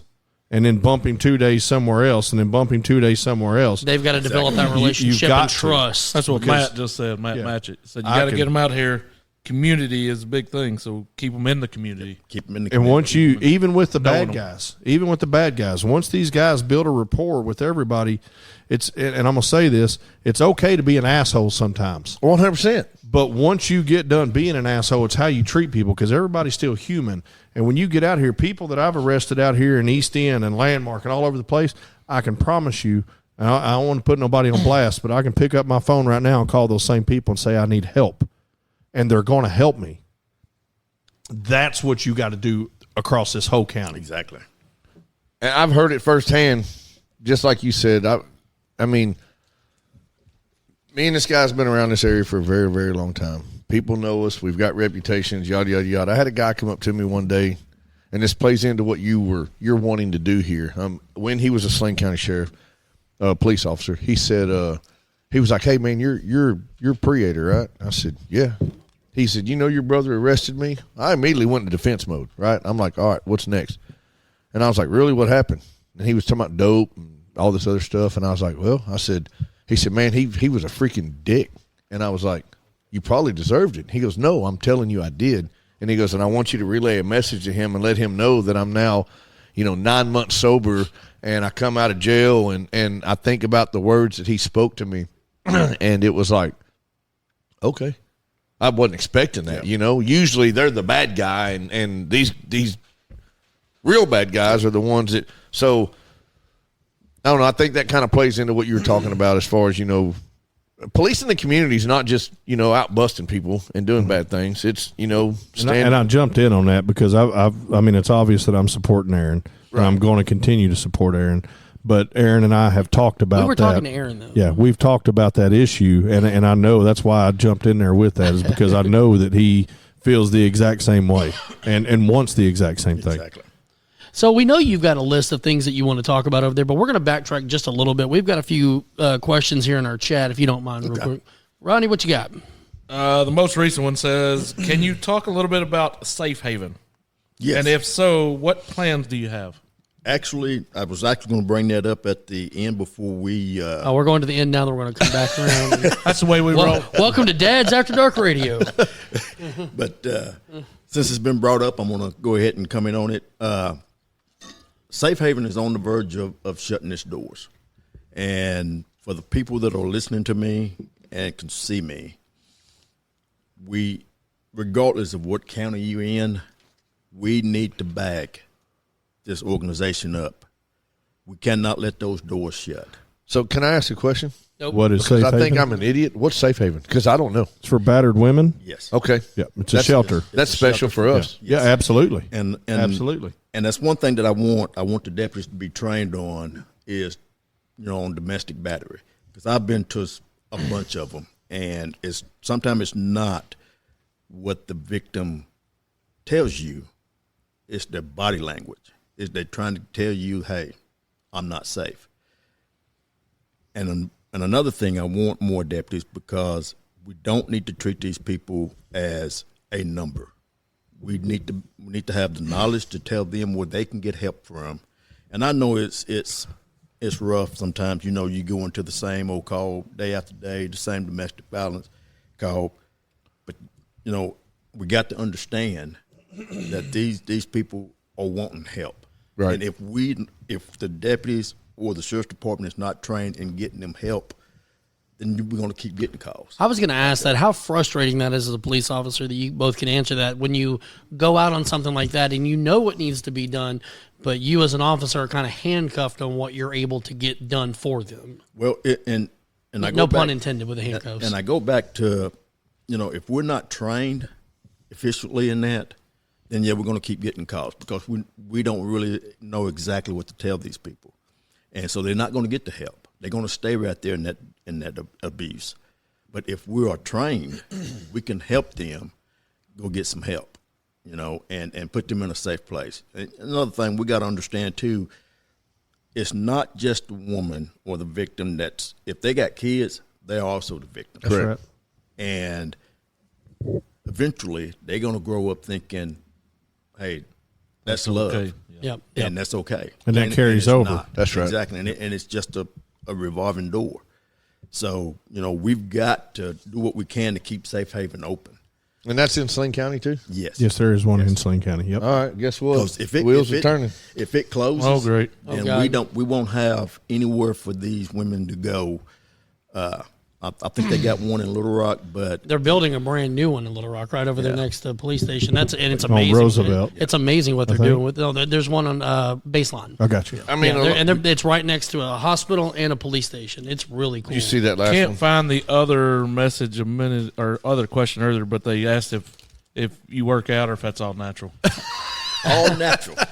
and then bump him 2 days somewhere else and then bump him 2 days somewhere else. They've got to develop that relationship and trust. that's what Matt just said. Matt Matchett said you got to get them out here. Community is a big thing, so keep them in the community. Keep them in the And community. once you, even with the Knowing bad guys, once these guys build a rapport with everybody, and I'm going to say this, it's okay to be an asshole sometimes. 100%. But once you get done being an asshole, it's how you treat people, because everybody's still human. And when you get out here, people that I've arrested out here in East End and Landmark and all over the place, I can promise you, I don't want to put nobody on blast, but I can pick up my phone right now and call those same people and say I need help. And they're going to help me. That's what you got to do across this whole county. Exactly. And I've heard it firsthand, just like you said. I mean, me and this guy's been around this area for a very, very long time. People know us. We've got reputations, yada, yada, yada. I had a guy come up to me one day, and this plays into what you're wanting to do here. When he was a Saline County Sheriff, police officer, he said, he was like, "Hey, man, you're Preator, right?" I said, "Yeah." He said, "Your brother arrested me?" I immediately went into defense mode, right? I'm like, "All right, what's next?" And I was like, "Really, what happened?" And he was talking about dope and all this other stuff. And I was like, "Well," he said, "Man, he was a freaking dick." And I was like, "You probably deserved it." He goes, "No, I'm telling you I did." And he goes, "And I want you to relay a message to him and let him know that I'm now, 9 months sober, and I come out of jail and I think about the words that he spoke to me." And it was like, okay. I wasn't expecting that, Usually they're the bad guy, and these Real bad guys are the ones that. So I don't know. I think that kind of plays into what you were talking about as far as policing the community is not just out busting people and doing bad things. It's and I jumped in on that because I mean it's obvious that I'm supporting Aaron. Right. And I'm going to continue to support Aaron. But Aaron and I have talked about that. We were talking to Aaron, though. Yeah, we've talked about that issue, and I know that's why I jumped in there with that, is because I know that he feels the exact same way and wants the exact same thing. Exactly. So we know you've got a list of things that you want to talk about over there, but we're going to backtrack just a little bit. We've got a few questions here in our chat, if you don't mind, real quick. Ronnie, what you got? The most recent one says, can you talk a little bit about Safe Haven? Yes. And if so, what plans do you have? Actually, I was actually going to bring that up at the end before we. We're going to the end now. Then we're going to come back around. That's the way we roll. Welcome to Dad's After Dark Radio. But since it's been brought up, I'm going to go ahead and come in on it. Safe Haven is on the verge of shutting its doors. And for the people that are listening to me and can see me, regardless of what county you're in, we need to back this organization up. We cannot let those doors shut. So can I ask a question? Nope. What is Because Safe I Haven? think I'm an idiot. What's Safe Haven? Because I don't know. It's for battered women. Yes. Okay. Yeah, it's a shelter. That's special for us. Yeah, absolutely. And Absolutely. And that's one thing that I want the deputies to be trained on is, on domestic battery. Because I've been to a bunch of them, and sometimes it's not what the victim tells you, it's their body language. Is they're trying to tell you, hey, I'm not safe. And another thing, I want more deputies because we don't need to treat these people as a number. We need to have the knowledge to tell them where they can get help from. And I know it's rough sometimes. You go into the same old call day after day, the same domestic violence call. But we got to understand that these people are wanting help. Right. And if the deputies or the sheriff's department is not trained in getting them help, then we're going to keep getting calls. I was going to ask that, how frustrating that is as a police officer that you both can answer that when you go out on something like that and you know what needs to be done, but you as an officer are kind of handcuffed on what you're able to get done for them. Well, and I go No back, pun intended with the handcuffs. And I go back to, if we're not trained efficiently in that, then we're going to keep getting calls because we don't really know exactly what to tell these people, and so they're not going to get the help. They're going to stay right there in that abuse. But if we are trained, we can help them go get some help, and put them in a safe place. And another thing we got to understand too, it's not just the woman or the victim if they got kids, they're also the victim. That's right. And eventually they're going to grow up thinking, hey, that's love. Okay. Yep. And that's okay. And that carries it's over. not. That's right. Exactly. And it's just a revolving door. So, we've got to do what we can to keep Safe Haven open. And that's in Saline County too? Yes. Yes, there is one in Saline County. Yep. All right. Guess what? 'Cause Wheels are turning. If it closes, Oh, great. and God. we won't have anywhere for these women to go. I think they got one in Little Rock, but They're building a brand new one in Little Rock right over there next to the police station. It's On amazing. Roosevelt. It's amazing what they're think. doing with. There's one on Baseline. I got you. I mean, It's right next to a hospital and a police station. It's really cool. you see that last Can't one? find the other message other question earlier, but they asked if you work out or if that's all natural. all natural. At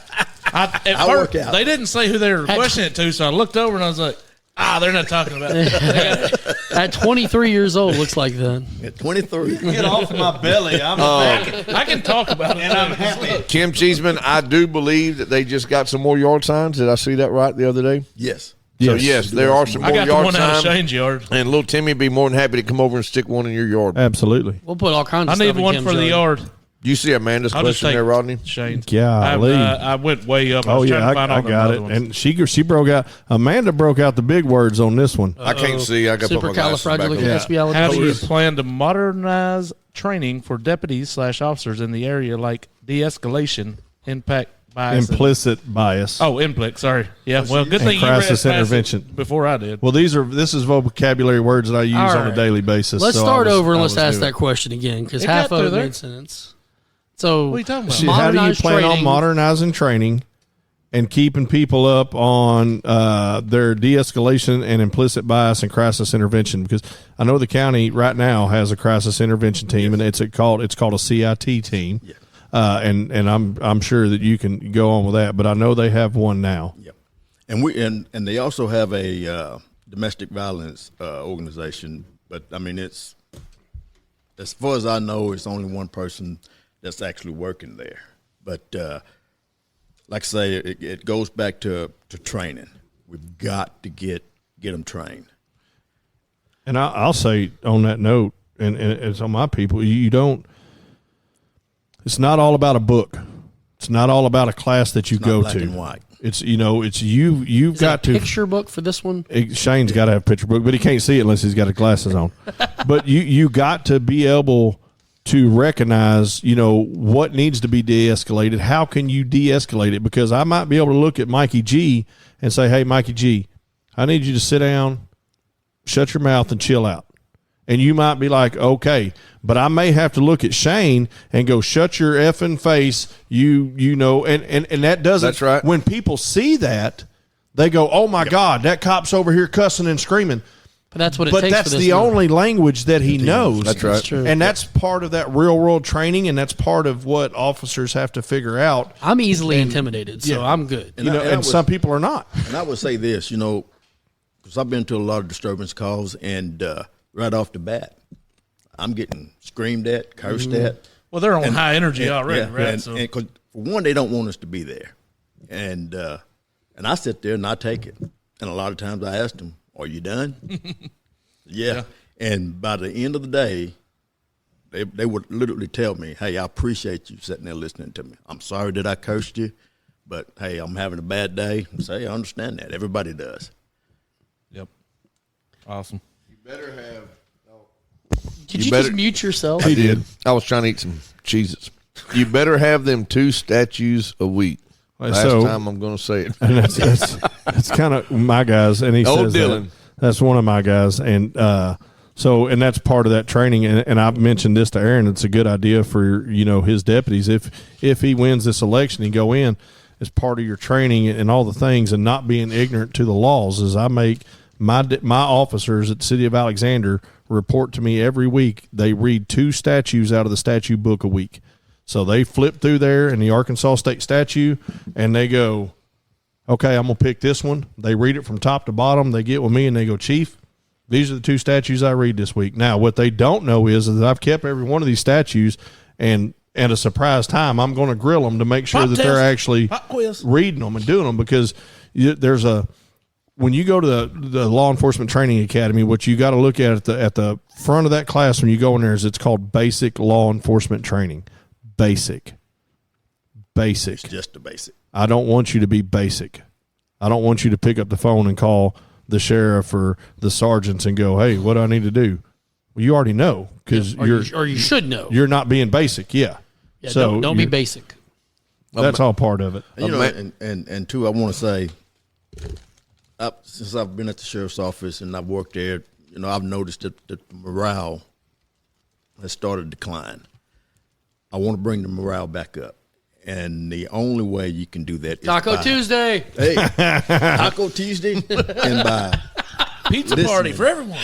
I first, work out. they didn't say who they were questioning it to, so I looked over and I was like, they're not talking about it. At 23 years old, looks like that. At 23. Get off my belly. I can talk about it. and I'm happy. Kim Cheeseman, I do believe that they just got some more yard signs. Did I see that right the other day? Yes. So, yes, there are some I more got the yard one out of signs. Shane's yard. And little Timmy would be more than happy to come over and stick one in your yard. Absolutely. We'll put all kinds I of stuff need in one Kim's for the yard. Do you see Amanda's I'll just question take there, Rodney? Shane's. Golly. I went way up. I Oh was yeah, trying to find I all them got other it. ones. And she broke out. Amanda broke out the big words on this one. I can't see. I got to put my glasses back on. Supercalifragilisticexpialidocious. How do you plan to modernize training for deputies/officers in the area, like de-escalation, impact bias? Implicit bias. Implicit. Sorry. Yeah. Well, good thing you read crisis past it intervention. before I did. Well, this is vocabulary words that I use All on a right. daily basis. Let's so start I was- over and I let's was ask doing that question again because It half got of through it there. made sense. So, What are you talking about? it. How do you modernized plan on training modernizing training and keeping people up on their de-escalation and implicit bias and crisis intervention, because I know the county right now has a crisis intervention team, and it's called a CIT team. Yeah. And I'm sure that you can go on with that, but I know they have one now. Yep. And they also have a domestic violence organization, but I mean, it's, as far as I know, it's only one person that's actually working there. But like I say, it goes back to training. We've got to get them trained. And I'll say on that note, and it's on my people, you don't. It's not all about a book. It's not all about a class that you go black to. and white. It's it's you've Is got it a to picture book for this one. Shane's got to have a picture book, but he can't see it unless he's got his glasses on. But you got to be able to recognize, what needs to be de-escalated. How can you de-escalate it? Because I might be able to look at Mikey G and say, hey, Mikey G, I need you to sit down, shut your mouth, and chill out. And you might be like, okay, but I may have to look at Shane and go, shut your effing face, and that doesn't. That's right. When people see that, they go, oh my God, that cop's over here cussing and screaming. But that's what it But takes. that's for this the one. only language that he knows. That's right. That's true. And that's part of that real world training, and that's part of what officers have to figure out. I'm easily intimidated, so yeah. I'm good. And some people are not. And I would say this, because I've been to a lot of disturbance calls, and right off the bat, I'm getting screamed at, cursed at. Well, they're on high energy already, Yeah, right? And 'cause for one, they don't want us to be there, and I sit there and I take it. And a lot of times I ask them, "Are you done?" yeah. And by the end of the day, they would literally tell me, "Hey, I appreciate you sitting there listening to me. I'm sorry that I cursed you, but hey, I'm having a bad day." I say, I understand that. Everybody does. Yep. Awesome. You better have. Did you better- just mute yourself? I did. I was trying to eat some Cheez-Its. You better have them 2 statues a week. Last time I'm going to say it. And that's kind of my guys, and he Old says Dylan. that's one of my guys, and and that's part of that training. And I've mentioned this to Aaron. It's a good idea for his deputies if he wins this election, he go in as part of your training and all the things, and not being ignorant to the laws. As I make my officers at the city of Alexander report to me every week, they read 2 statutes out of the statute book a week. So they flip through there in the Arkansas State statute, and they go, okay, I'm going to pick this one. They read it from top to bottom. They get with me, and they go, Chief, these are the 2 statutes I read this week. Now, what they don't know is that I've kept every one of these statutes, and at a surprise time, I'm going to grill them to make sure Pop that test. they're actually Pop quiz. reading them and doing them, because when you go to the law enforcement training academy, what you got to look at the front of that class when you go in there is it's called basic law enforcement training. Basic. It's just the basic. I don't want you to be basic. I don't want you to pick up the phone and call the sheriff or the sergeants and go, hey, what do I need to do? Well, you already know, because or you should know. you're not being basic. Yeah. Yeah, So don't be you're- basic. That's all part of it. And two, I want to say, since I've been at the sheriff's office and I've worked there, I've noticed that the morale has started to decline. I want to bring the morale back up, and the only way you can do that is Taco by, Tuesday. Hey, Taco Tuesday, and by Pizza Listen. party for everyone.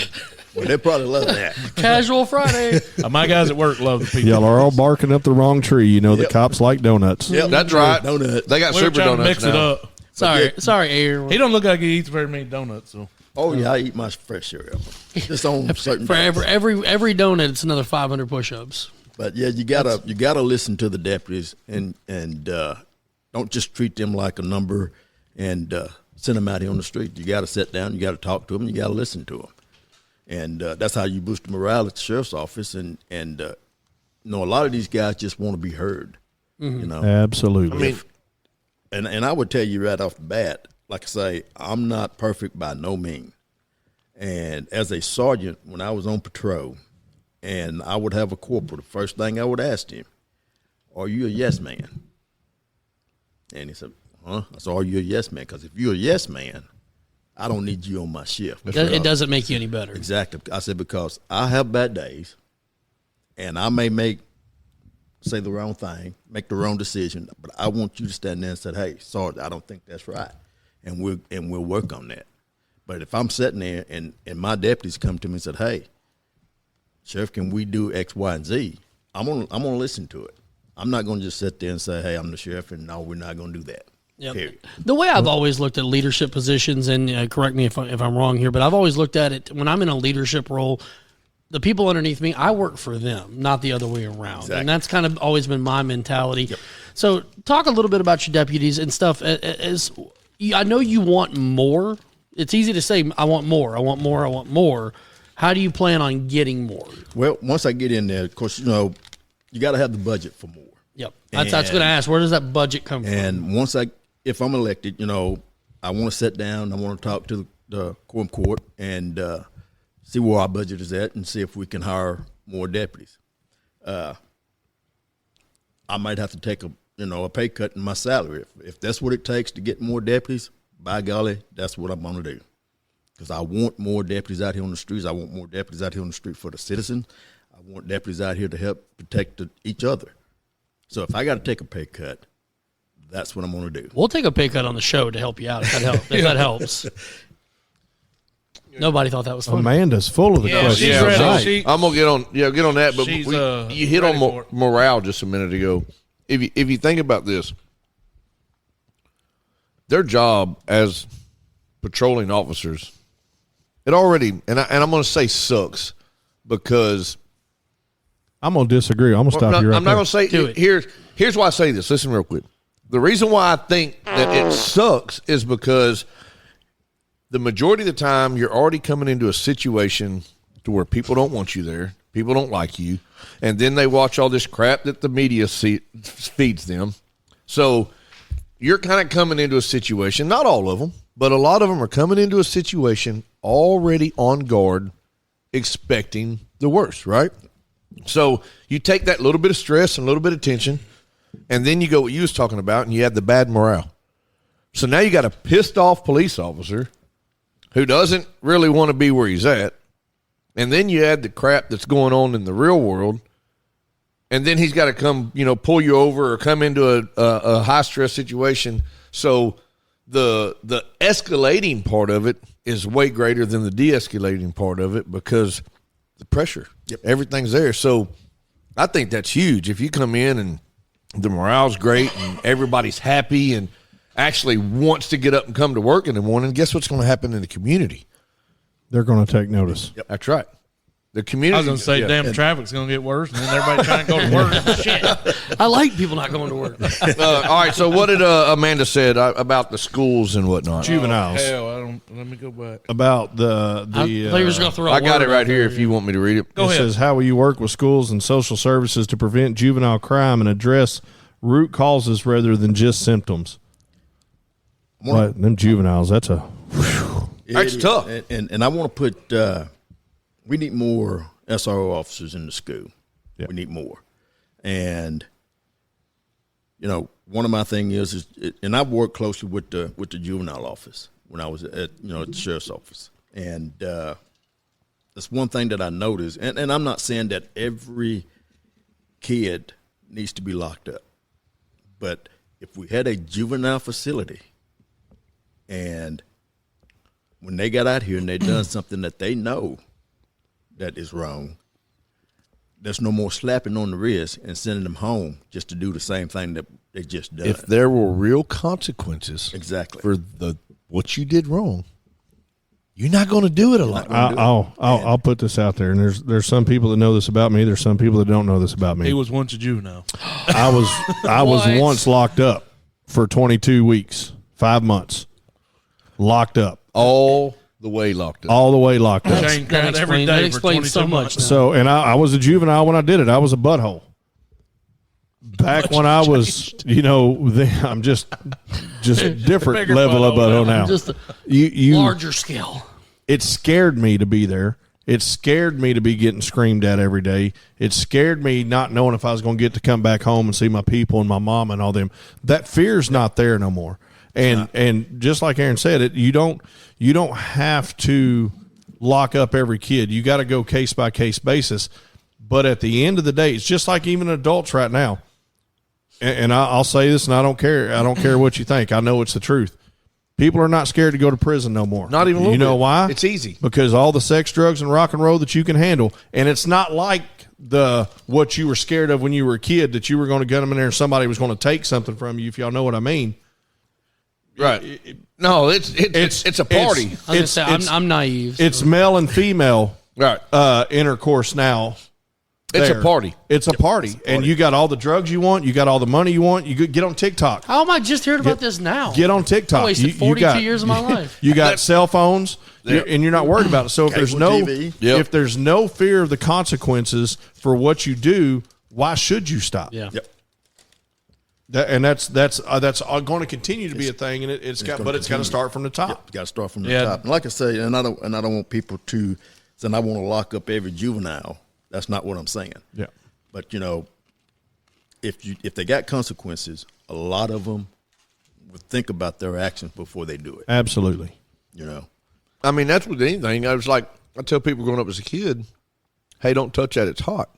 well, they probably love that. Casual Friday. My guys at work love the pizza. Y'all are all barking up the wrong tree. The Yep. cops like donuts. Yep, That's right. Donut. They got We were super trying to donuts mix it now. up. Sorry, Aaron. He don't look like he eats very many donuts. So Oh yeah, I eat my fresh cereal. Just on certain For days. every donut, it's another 500 push-ups. But yeah, you gotta listen to the deputies and don't just treat them like a number and send them out here on the street. You got to sit down, you got to talk to them, you got to listen to them, and that's how you boost the morale at the sheriff's office. And a lot of these guys just want to be heard. Absolutely. And I would tell you right off the bat, like I say, I'm not perfect by no means. And as a sergeant, when I was on patrol, and I would have a corporal, the first thing I would ask him, are you a yes man? And he said, huh? I said, are you a yes man? Because if you're a yes man, I don't need you on my shift. It doesn't make you any better. Exactly. I said, because I have bad days, and I may make say the wrong thing, make the wrong decision, but I want you to stand there and say, hey, sorry, I don't think that's right. And we'll work on that. But if I'm sitting there and my deputies come to me and said, hey, Sheriff, can we do X, Y, and Z? I'm gonna listen to it. I'm not gonna just sit there and say, hey, I'm the sheriff, and no, we're not gonna do that. Yep. Period. The way I've always looked at leadership positions, and correct me if I'm wrong here, but I've always looked at it when I'm in a leadership role, the people underneath me, I work for them, not the other way around. Exactly. And that's kind of always been my mentality. Yep. So talk a little bit about your deputies and stuff. As I know you want more. It's easy to say, I want more, I want more, I want more. How do you plan on getting more? Well, once I get in there, of course, you got to have the budget for more. Yep. That's going to ask, where does that budget come from? And if I'm elected, I want to sit down, I want to talk to the quorum court and see where our budget is at and see if we can hire more deputies. I might have to take a pay cut in my salary. If that's what it takes to get more deputies, by golly, that's what I'm going to do. Because I want more deputies out here on the streets. I want more deputies out here on the street for the citizens. I want deputies out here to help protect each other. So if I got to take a pay cut, that's what I'm going to do. We'll take a pay cut on the show to help you out if that helps. Nobody thought that was funny. Amanda's full of the questions. she's Yeah, ready. so She- I'm gonna get on that. But She's, you hit on ready for it. morale just a minute ago. If you think about this, their job as patrolling officers, it already and I'm going to say sucks because I'm going to disagree. I'm going to stop you right I'm not there. going to say Do it. Here's why I say this. Listen real quick. The reason why I think that it sucks is because the majority of the time you're already coming into a situation to where people don't want you there, people don't like you, and then they watch all this crap that the media feeds them. So you're kind of coming into a situation, not all of them, but a lot of them are coming into a situation already on guard, expecting the worst, right? So you take that little bit of stress and a little bit of tension, and then you go what you was talking about, and you have the bad morale. So now you got a pissed off police officer who doesn't really want to be where he's at, and then you add the crap that's going on in the real world, and then he's got to come, pull you over or come into a high stress situation. So the escalating part of it is way greater than the de-escalating part of it because the pressure, everything's there. So I think that's huge. If you come in and the morale's great and everybody's happy and actually wants to get up and come to work in the morning, guess what's going to happen in the community? They're going to take notice. Yep. That's right. The community. I was going to say, damn, traffic's going to get worse, and then everybody trying to go to work. Shit. I like people not going to work. All right. So what did Amanda said about the schools and whatnot? Juveniles. Hell, let me go back. About the I thought you were just going to throw a I got word it right out here. there. If you want me to read it. Go it ahead. says, how will you work with schools and social services to prevent juvenile crime and address root causes rather than just symptoms? But them juveniles, that's That's tough. And I want to put we need more SRO officers in the school. Yeah. We need more. And one of my thing is and I've worked closely with the juvenile office when I was at the sheriff's office. And that's one thing that I noticed. And I'm not saying that every kid needs to be locked up. But if we had a juvenile facility and when they got out here and they done something that they know that is wrong, there's no more slapping on the wrist and sending them home just to do the same thing that they just done. If there were real consequences, Exactly. for what you did wrong, you're not going to do it a lot. I'll put this out there, and there's some people that know this about me. There's some people that don't know this about me. He was once a juvenile. I was once locked up for 22 weeks, 5 months, locked up, All the way locked up. all the way locked up. Shane cried every that day for explains 22 so much. months. Now. So, and I was a juvenile when I did it. I was a butthole. Back when I was, I'm just different Bigger level of butthole butthole now. Just a You larger scale. it scared me to be there. It scared me to be getting screamed at every day. It scared me not knowing if I was going to get to come back home and see my people and my mom and all them. That fear's not there no more. And just like Aaron said, you don't have to lock up every kid. You got to go case by case basis. But at the end of the day, it's just like even adults right now. And I'll say this, and I don't care. I don't care what you think. I know it's the truth. People are not scared to go to prison no more. Not even a little You know bit. why? It's easy. Because all the sex, drugs, and rock and roll that you can handle. And it's not like what you were scared of when you were a kid, that you were going to get them in there and somebody was going to take something from you, if y'all know what I mean. Right. No, it's a party. I'm naive. So. It's male and female Right. intercourse now. It's there. a party. It's a party. And you got all the drugs you want. You got all the money you want. You get on TikTok. How am I just hearing about this now? Get on TikTok. I wasted 42 years of my life. You got cell phones, and you're not worried about it. So if there's Cable no TV. if there's no fear of the consequences for what you do, why should you stop? Yeah. Yep. And that's going to continue to be a thing, and it's got to start from the top. You got to start from the top. And like I say, and I don't want people to say I want to lock up every juvenile. That's not what I'm saying. Yeah. But if they got consequences, a lot of them would think about their actions before they do it. Absolutely. I mean, that's with anything. I tell people growing up as a kid, hey, don't touch that. It's hot.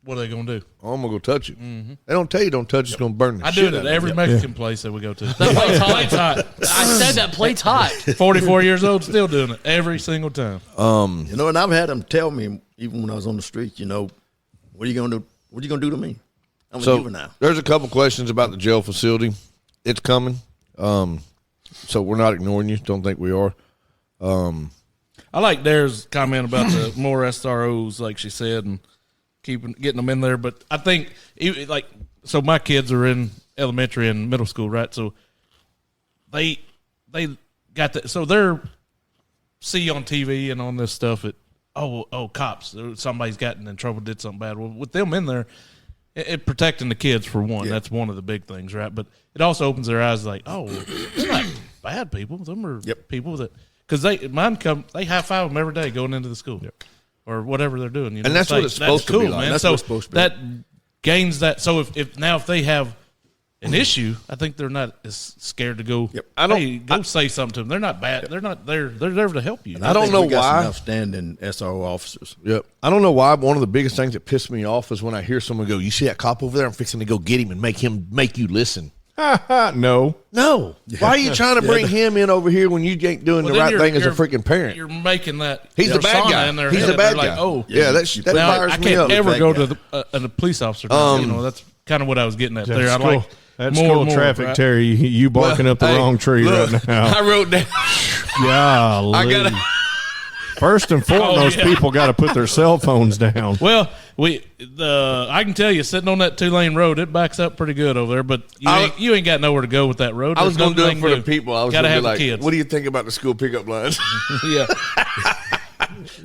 What are they going to do? Oh, I'm going to go touch it. Mm-hmm. They don't tell you don't touch it. It's going to burn the I shit do it out at of every you. Mexican place that we go to. plate's hot. Plate's hot. I said that plate's hot. 44 years old, still doing it every single time. And I've had them tell me, even when I was on the street, what are you going to do? What are you going to do to me? I'm a juvenile. There's a couple questions about the jail facility. It's coming. So we're not ignoring you. Don't think we are. I like Dare's comment about the more SROs, like she said, and getting them in there. But I think, so my kids are in elementary and middle school, right? So they got that. So they're see on TV and on this stuff at, cops, somebody's gotten in trouble, did something bad. Well, with them in there, it protecting the kids for one. Yeah. That's one of the big things, right? But it also opens their eyes like, they're not bad people. Them are people that, because they high five them every day going into the school or whatever they're doing. And that's what it's supposed to be like. Man. That's so what it's supposed to be. That gains that. So if they have an issue, I think they're not as scared to go. Yep. Go say something to them. They're not bad. They're not. They're there to help you. And I don't know we got why. some outstanding SRO officers. Yep. I don't know why, but one of the biggest things that pisses me off is when I hear someone go, "You see that cop over there? I'm fixing to go get him and make you listen." No. Why are you trying to bring him in over here when you ain't doing the right thing as a freaking parent? You're making that. He's the bad guy. In their He's head. the bad They're guy. Like, that now, fires I me can't up. ever go to a police officer. That's kind of what I was getting at there. That's I like cool. That's more cool and more, traffic, right? Terry. You barking up the wrong tree right now. I wrote down. Golly. First and foremost, people got to put their cell phones down. Well, I can tell you, sitting on that 2-lane road, it backs up pretty good over there. But you ain't got nowhere to go with that road. I was going to do it for the the people. I was got to going to have be the like, kids. "What do you think about the school pickup lines?" Yeah.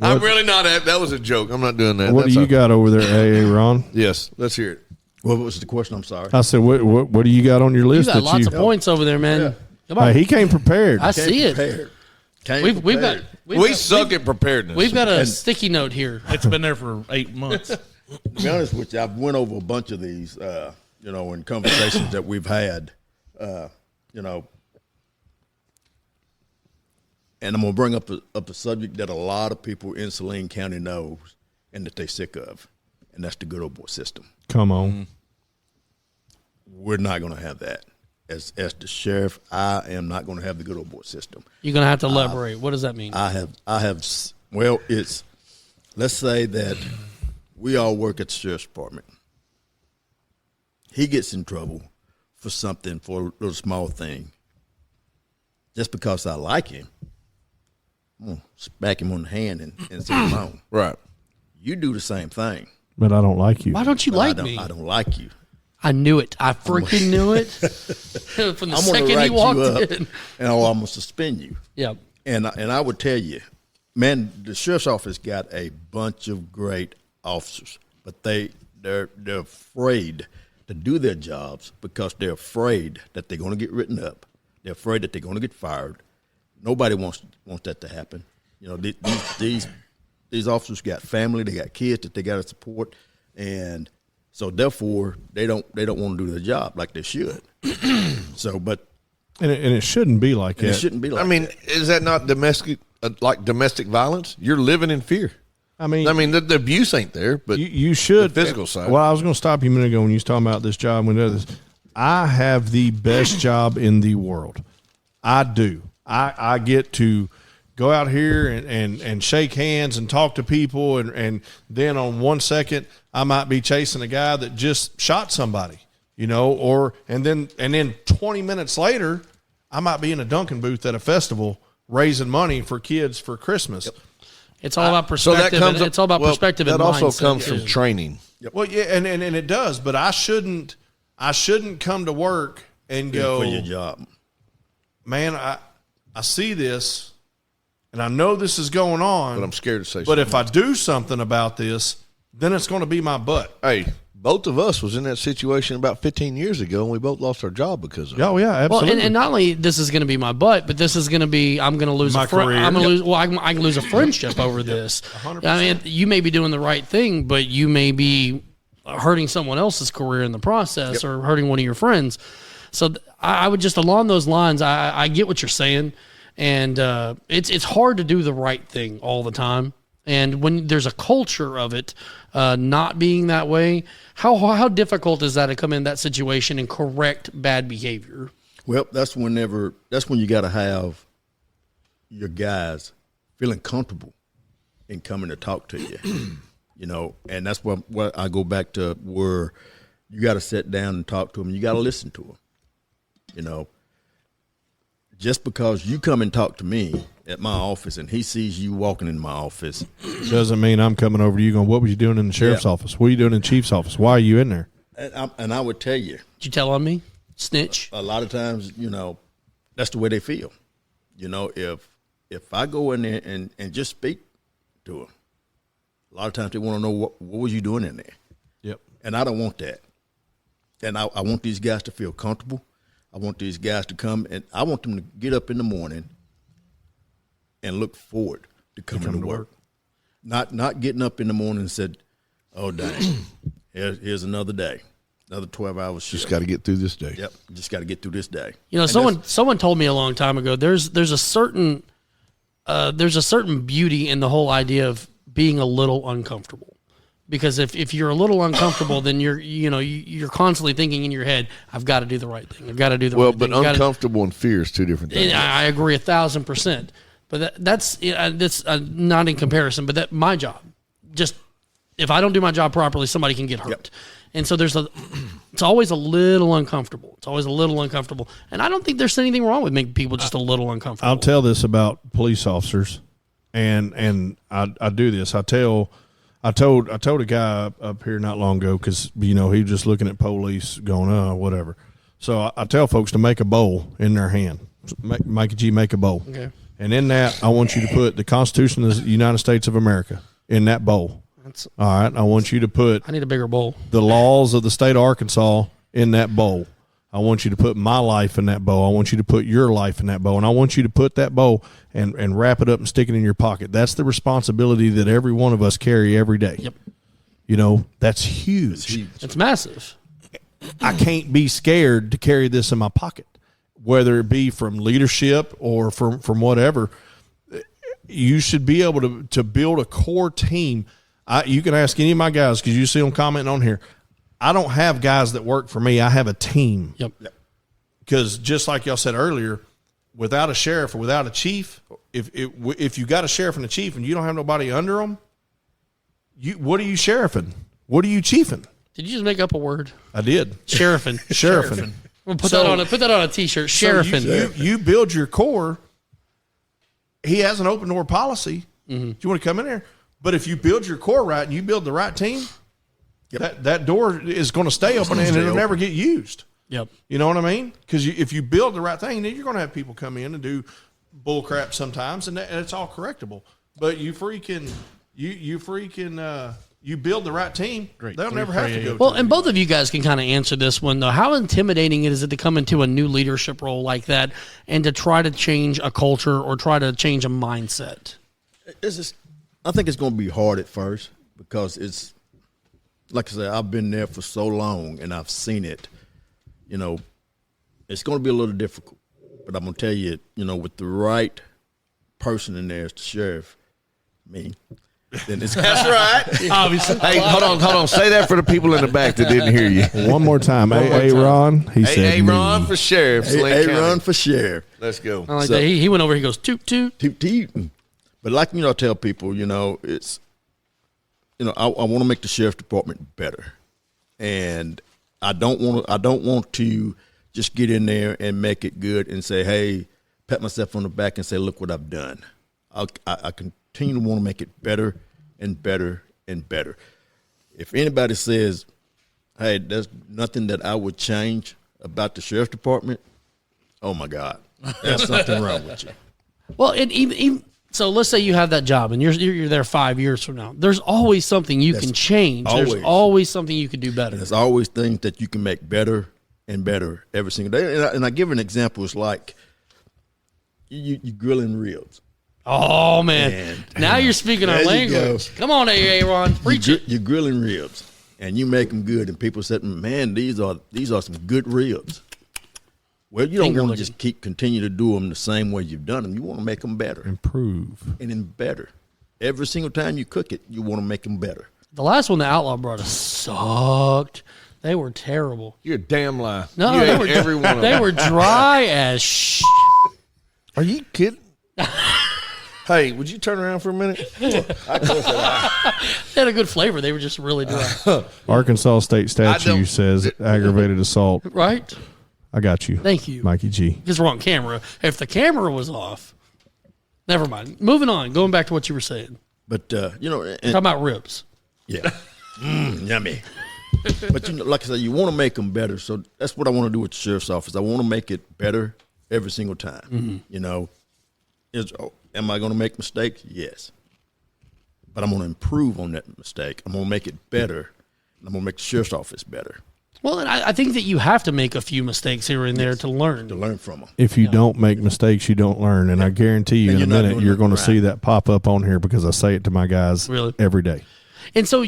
I'm really not. That was a joke. I'm not doing that. What do you got over there, AA Ron? Yes, let's hear it. What was the question? I'm sorry. I said, what do you got on your You list? got lots of points over there, man. Come on. He came prepared. I see it. We suck at preparedness. We've got a sticky note here. It's been there for 8 months. To be honest with you, I've went over a bunch of these, in conversations that we've had, and I'm going to bring up a subject that a lot of people in Saline County knows and that they're sick of, and that's the good old boy system. Come on. We're not going to have that. As the sheriff, I am not going to have the good old boy system. You're going to have to elaborate. What does that mean? Let's say that we all work at the sheriff's department. He gets in trouble for something, for a little small thing. Just because I like him, I'm going to smack him on the hand and send him home. Right. You do the same thing. But I don't like you. Why don't you like me? I don't like you. I knew it. I freaking knew it. From the second he walked in. And I'm going to suspend you. Yeah. And I would tell you, man, the sheriff's office got a bunch of great officers, but they're afraid to do their jobs because they're afraid that they're going to get written up. They're afraid that they're going to get fired. Nobody wants that to happen. These officers got family, they got kids that they got to support, and so therefore they don't want to do their job like they should. And it shouldn't be like that. It shouldn't be like that. Is that not domestic violence? You're living in fear. I mean, the abuse ain't there, but you should. the physical side. Well, I was going to stop you a minute ago when you was talking about this job. When this, I have the best job in the world. I do. I get to go out here and shake hands and talk to people, and then on 1 second I might be chasing a guy that just shot somebody, and then 20 minutes later I might be in a Dunkin' booth at a festival raising money for kids for Christmas. Yep. It's all about perspective. It's all about perspective. That and also mindset. comes from training. Well, yeah, and it does, but I shouldn't come to work and go for your job. Man, I see this, and I know this is going on. But I'm scared to say But something. if I do something about this, then it's going to be my butt. Hey, both of us was in that situation about 15 years ago, and we both lost our job because of it. Oh, yeah, absolutely. Well, and not only this is going to be my butt, but this is going to be I'm going to lose My a friend. career. I'm going to lose. Well, I can lose a friendship over this. 100%. I mean, you may be doing the right thing, but you may be hurting someone else's career in the process, or hurting one of your friends. So I would just along those lines. I get what you're saying, and it's hard to do the right thing all the time. And when there's a culture of it not being that way, how difficult is that to come in that situation and correct bad behavior? Well, that's when you got to have your guys feeling comfortable in coming to talk to you, and that's what I go back to, where you got to sit down and talk to them. You got to listen to them, Just because you come and talk to me at my office and he sees you walking in my office doesn't mean I'm coming over to you going, what were you doing in the sheriff's office? What are you doing in the chief's office? Why are you in there? And I would tell you, Did you tell on me? Snitch. a lot of times, that's the way they feel. If I go in there and just speak to them, a lot of times they want to know what was you doing in there. Yep. And I don't want that. And I want these guys to feel comfortable. I want these guys to come, and I want them to get up in the morning and look forward to coming to work. Not getting up in the morning and said, oh, dang, here's another day, another 12-hour shift. Just got to get through this day. Yep, just got to get through this day. Someone told me a long time ago. There's a certain beauty in the whole idea of being a little uncomfortable. Because if you're a little uncomfortable, then you're constantly thinking in your head, I've got to do the right thing. I've got to do the right thing. Well, but uncomfortable and fear is two different things. I agree 1,000%. But that's not in comparison. But that my job, just if I don't do my job properly, somebody can get hurt. Yep. And so it's always a little uncomfortable. It's always a little uncomfortable. And I don't think there's anything wrong with making people just a little uncomfortable. I'll tell this about police officers, and I do this. I told a guy up here not long ago, because he was just looking at police going, whatever. So I tell folks to make a bowl in their hand. Mikey G, make a bowl. Okay. And in that, I want you to put the Constitution of the United States of America in that bowl. All right. I want you to put I need a bigger bowl. the laws of the state of Arkansas in that bowl. I want you to put my life in that bowl. I want you to put your life in that bowl. And I want you to put that bowl and wrap it up and stick it in your pocket. That's the responsibility that every one of us carry every day. Yep. That's huge. It's massive. I can't be scared to carry this in my pocket, whether it be from leadership or from whatever. You should be able to build a core team. You can ask any of my guys, because you see them commenting on here. I don't have guys that work for me. I have a team. Yep. Because just like y'all said earlier, without a sheriff or without a chief, if you got a sheriff and a chief and you don't have nobody under them, what are you sheriffing? What are you chiefing? Did you just make up a word? I did. Sheriffing. Sheriffing. We'll put that on a t-shirt. Sheriffing. So you build your core. He has an open door policy. Mm-hmm. Do you want to come in there? But if you build your core right and you build the right team, that door is going to stay open and it'll never get used. Yep. You know what I mean? Because if you build the right thing, then you're going to have people come in and do bull crap sometimes, and it's all correctable. But you build the right team, they'll never have to go. Well, and both of you guys can kind of answer this one, though. How intimidating is it to come into a new leadership role like that and to try to change a culture or try to change a mindset? I think it's going to be hard at first, because it's, like I said, I've been there for so long and I've seen it. It's going to be a little difficult. But I'm going to tell you, with the right person in there as the sheriff, me, then it's That's right. Obviously. Hey, hold on. Say that for the people in the back that didn't hear you. One more time. Hey, Ron. He said Hey, Ron me. for sheriff. Saline Hey, County. run for sheriff. Let's go. I like So- that. He went over. He goes toot toot. Toot toot. But like I tell people, it's I want to make the sheriff department better, and I don't want to just get in there and make it good and say, hey, pat myself on the back and say, look what I've done. I continue to want to make it better and better and better. If anybody says, hey, there's nothing that I would change about the sheriff's department, oh my God, there's something wrong with you. Well, and even so, let's say you have that job and you're there 5 years from now. There's always something you can change. There's always. always something you can do better. There's always things that you can make better and better every single day. And I give an example. It's like you grilling ribs. Oh man! And- now you're speaking our There you go. language. Come on, Aaron, preach it. You're grilling ribs, and you make them good. And people said, "Man, these are some good ribs." Well, you don't Finger want to licking. just continue to do them the same way you've done them. You want to make them better Improve. and then better. Every single time you cook it, you want to make them better. The last one the Outlaw brought us sucked. They were terrible. You're a damn lie. No, you they ate were every one of they them. were dry as shh. Are you kidding? Hey, would you turn around for a minute? They had a good flavor. They were just really dry. Arkansas state statute don't- says aggravated assault. Right? I got you. Thank you. Mikey G. Because we're on camera. If the camera was off, never mind. Moving on. Going back to what you were saying. But Talking about ribs. yeah, yummy. But like I said, you want to make them better. So that's what I want to do with the sheriff's office. I want to make it better every single time. Am I going to make mistakes? Yes. But I'm going to improve on that mistake. I'm going to make it better. And I'm going to make the sheriff's office better Well, and I think that you have to make a few mistakes here and there to learn. to learn from them. If you don't make mistakes, you don't learn. And I guarantee you, And in a you're not minute, doing you're nothing going to right. see that pop up on here because I say it to my guys Really? every day. And so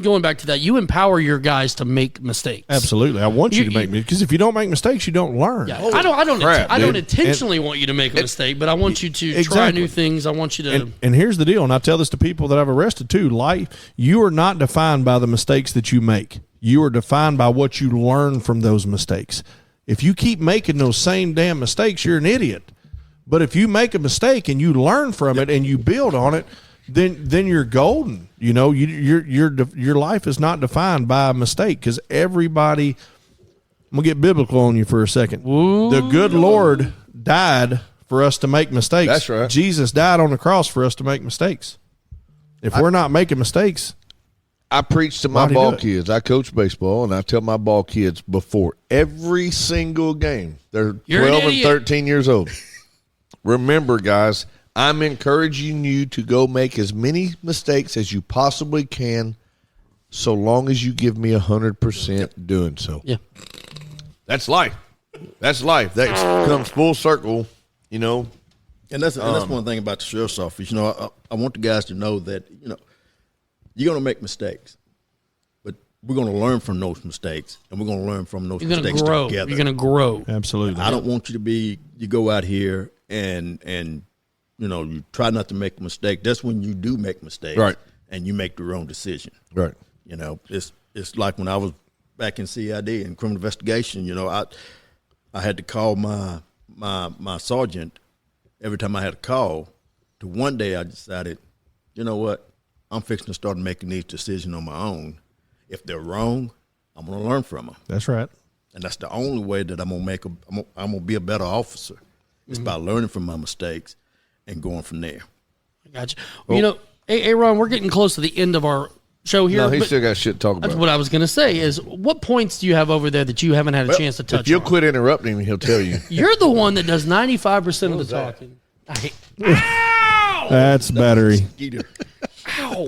going back to that, you empower your guys to make mistakes. Absolutely. I want you to make me because if you don't make mistakes, you don't learn. Yeah, I don't crap, I don't dude. intentionally want you to make a mistake, but I want you to try Exactly. new things. I want you to And here's the deal, and I tell this to people that I've arrested too. Life, you are not defined by the mistakes that you make. You are defined by what you learn from those mistakes. If you keep making those same damn mistakes, you're an idiot. But if you make a mistake and you learn from it and you build on it, then you're golden. Your life is not defined by a mistake because everybody. I'm gonna get biblical on you for a second. The good Lord died for us to make mistakes. That's right. Jesus died on the cross for us to make mistakes. If we're not making mistakes, I preach to my Why'd he ball do it? kids. I coach baseball, and I tell my ball kids before every single game, they're You're an 12 and idiot. 13 years old. Remember, guys, I'm encouraging you to go make as many mistakes as you possibly can so long as you give me 100% doing so. yeah. That's life. That's life. That comes full circle, And that's one thing about the sheriff's office. I want the guys to know that, you're going to make mistakes, but we're going to learn from those mistakes, and we're going to learn from those You're gonna mistakes grow. together. You're gonna grow. absolutely. I don't want you to you go out here and you try not to make a mistake. That's when you do make mistakes. Right. And you make the wrong decision. right? It's like when I was back in CID in criminal investigation, I had to call my sergeant every time I had a call. To one day I decided, you know what? I'm fixing to start making these decisions on my own. If they're wrong, I'm going to learn from them. That's right. And that's the only way that I'm gonna be a better officer. It's by learning from my mistakes and going from there. I got you. Well, hey, Ron, we're getting close to the end of our show here. No, he but still got shit to talk that's about. what I was gonna say. Is what points do you have over there that you haven't had a chance to touch If you'll on? quit interrupting him, he'll tell you. You're the one that does 95% of the talking. That's battery. Skeeter.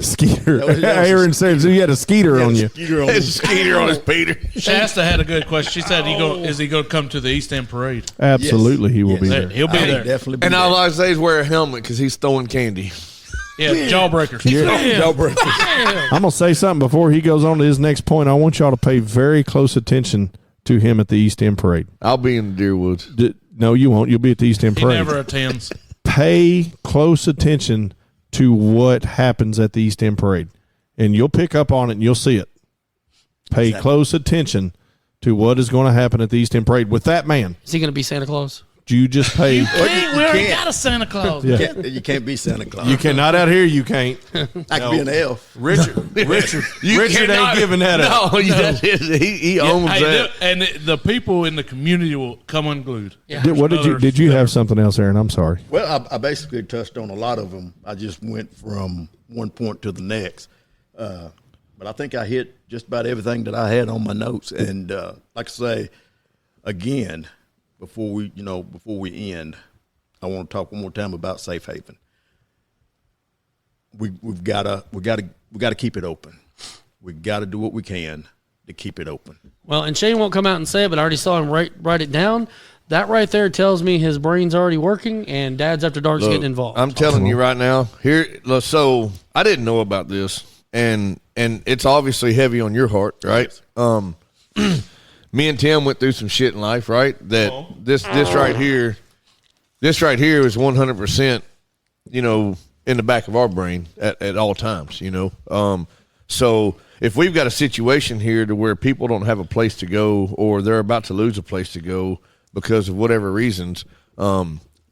Skeeter. was- that was- Aaron said you had a skeeter on you. Skeeter on There's a skeeter on his Peter. Shasta had a good question. She said, "Is he going to come to the East End Parade?" Absolutely, he will be There, there. he'll be I'll there. definitely be And there. all I say is wear a helmet because he's throwing candy. Yeah, jawbreakers. I'm gonna say something before he goes on to his next point. I want y'all to pay very close attention to him at the East End Parade. I'll be in the Deer Woods. No, you won't. You'll be at the East End He Parade. never attends. Pay close attention to what happens at the East End Parade. And you'll pick up on it and you'll see it. Pay close attention to what is going to happen at the East End Parade with that man. Is he going to be Santa Claus? You just pay. We already got a Santa Claus. Yeah. You can't be Santa Claus. You cannot out here. You can't. I can be an elf. Richard ain't giving that up. No, he owns that. And the people in the community will come unglued. Yeah. Did you have something else, Aaron? I'm sorry. Well, I basically touched on a lot of them. I just went from one point to the next. But I think I hit just about everything that I had on my notes. And like I say, again, before we end, I want to talk one more time about Safe Haven. We've got to keep it open. We got to do what we can to keep it open. Well, and Shane won't come out and say it, but I already saw him write it down. That right there tells me his brain's already working, and Dad's After Dark's getting involved. I'm telling you right now. So I didn't know about this, and it's obviously heavy on your heart, right? Me and Tim went through some shit in life, right? That this right here is 100%, in the back of our brain at all times, So if we've got a situation here to where people don't have a place to go, or they're about to lose a place to go because of whatever reasons,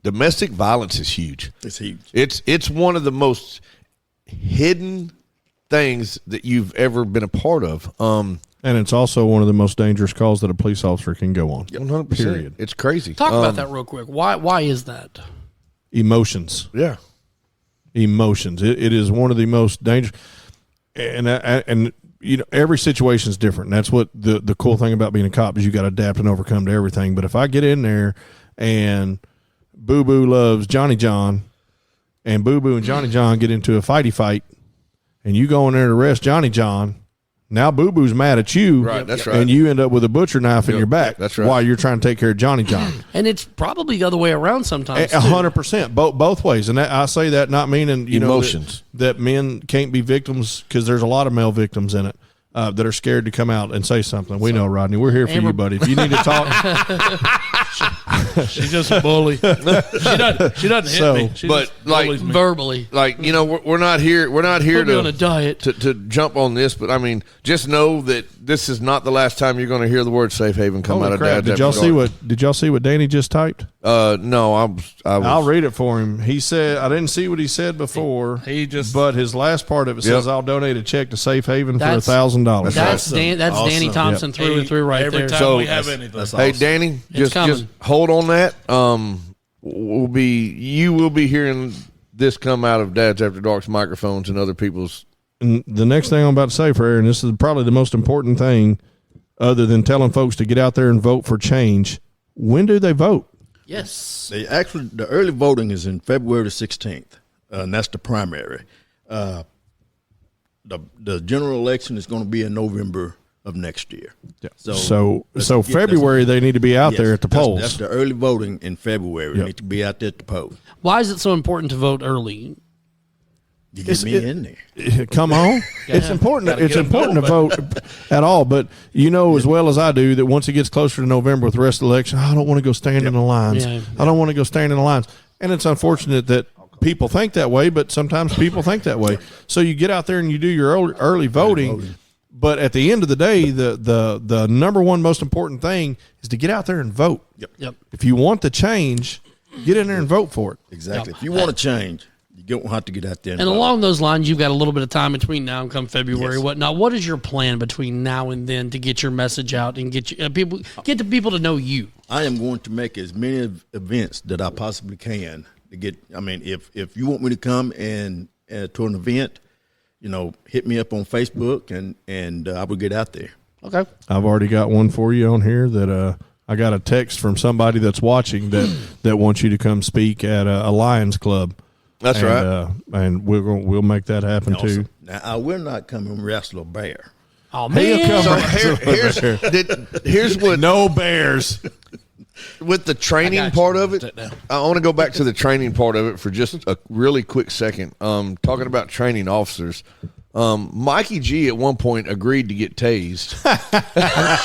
domestic violence is huge. It's huge. It's one of the most hidden things that you've ever been a part of. And it's also one of the most dangerous calls that a police officer can go on. 100%. Period. It's crazy. Talk about that real quick. Why is that? Emotions. Yeah. Emotions. It is one of the most dangerous. And every situation is different. And that's what the cool thing about being a cop is you got to adapt and overcome to everything. But if I get in there and Boo Boo loves Johnny John, and Boo Boo and Johnny John get into a fighty fight, and you go in there to arrest Johnny John, now Boo Boo's mad at you, right? That's right, and you end up with a butcher knife in your back. That's right. While you're trying to take care of Johnny John. And it's probably the other way around sometimes. 100%, both ways. And I say that not meaning emotions that men can't be victims, because there's a lot of male victims in it that are scared to come out and say something. We know, Rodney. We're here for you, buddy. If you need to talk, she's just a bully. She doesn't hit me. She but just like bullies me. Verbally, we're not here. We're not here Put me on a diet to jump on this. But I mean, just know that this is not the last time you're going to hear the word Safe Haven come out of Dad's. Did y'all see what Danny just typed? No, I'll read it for him. He said, I didn't see what he said before. But his last part of it says, "I'll donate a check to Safe Haven for $1,000." That's Danny Thompson through and through right Every there. time we have anything. Hey, Danny, just hold on that. You will be hearing this come out of Dad's After Dark's microphones and other people's. And the next thing I'm about to say for Aaron, this is probably the most important thing, other than telling folks to get out there and vote for change. When do they vote? Yes. The early voting is in February the 16th, and that's the primary. The general election is going to be in November of next year. Yeah. So February they need to be out there at the polls. That's the early voting in February. They need to be out there at the polls. Why is it so important to vote early? You get me in there. Come on. It's important. It's important to vote at all. But you know as well as I do that once it gets closer to November with the rest of the election, I don't want to go stand in the lines. I don't want to go stand in the lines. And it's unfortunate that people think that way, but sometimes people think that way. So you get out there and you do your early voting. But at the end of the day, the number one most important thing is to get out there and vote. Yep. If you want the change, get in there and vote for it. Exactly. If you want to change, you don't have to get out there. And along those lines, you've got a little bit of time between now and come February. Yes. Whatnot. What is your plan between now and then to get your message out and get the people to know you? I am going to make as many events that I possibly can to get. I mean, if you want me to come and to an event, hit me up on Facebook and I will get out there. Okay. I've already got one for you on here that I got a text from somebody that's watching that wants you to come speak at a Lions Club. That's right. And we'll make that happen too. Now I will not come and wrestle a bear. Oh man! Here's what. No bears. With the training part of it, I want to go back to the training part of it for just a really quick second. Talking about training officers, Mikey G at one point agreed to get tased.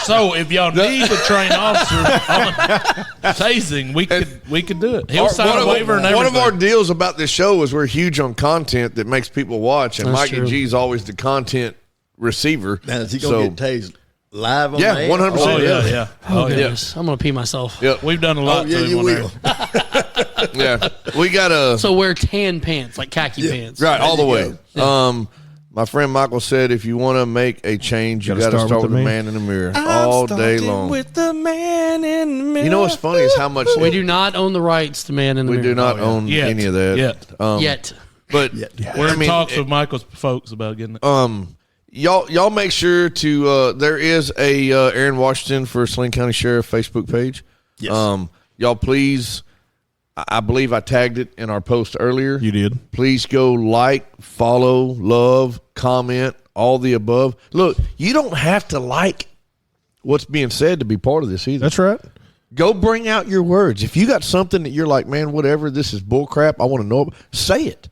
So if y'all need to train officers on tasing, we could do it. He'll sign a waiver and everything. One of our deals about this show is we're huge on content that makes people watch, and That's Mikey true. G's always the content receiver. Now, is he going to get tased live on Yeah, the air? 100%. Oh yeah. Oh, goodness. I'm going to pee myself. Yep. We've done a lot. Oh, yeah, to him you on will. there. Yeah, we got a So wear tan pants, like khaki pants. right all the There you way. My friend Michael said, if you want to make a change, you got to start with the man in the mirror all day long. With the man in the mirror. You know what's funny is how much We do not own the rights to man in the we mirror. do not own Yet. any of that Yet. Yet. But We're I in mean, talks with Michael's folks about getting it. y'all make sure to there is a Aaron Washington for Saline County Sheriff Facebook page. Yes. Y'all please, I believe I tagged it in our post earlier. You did. Please go like, follow, love, comment, all the above. Look, you don't have to like what's being said to be part of this either. That's right. Go bring out your words. If you got something that you're like, man, whatever, this is bull crap, I want to know, say it.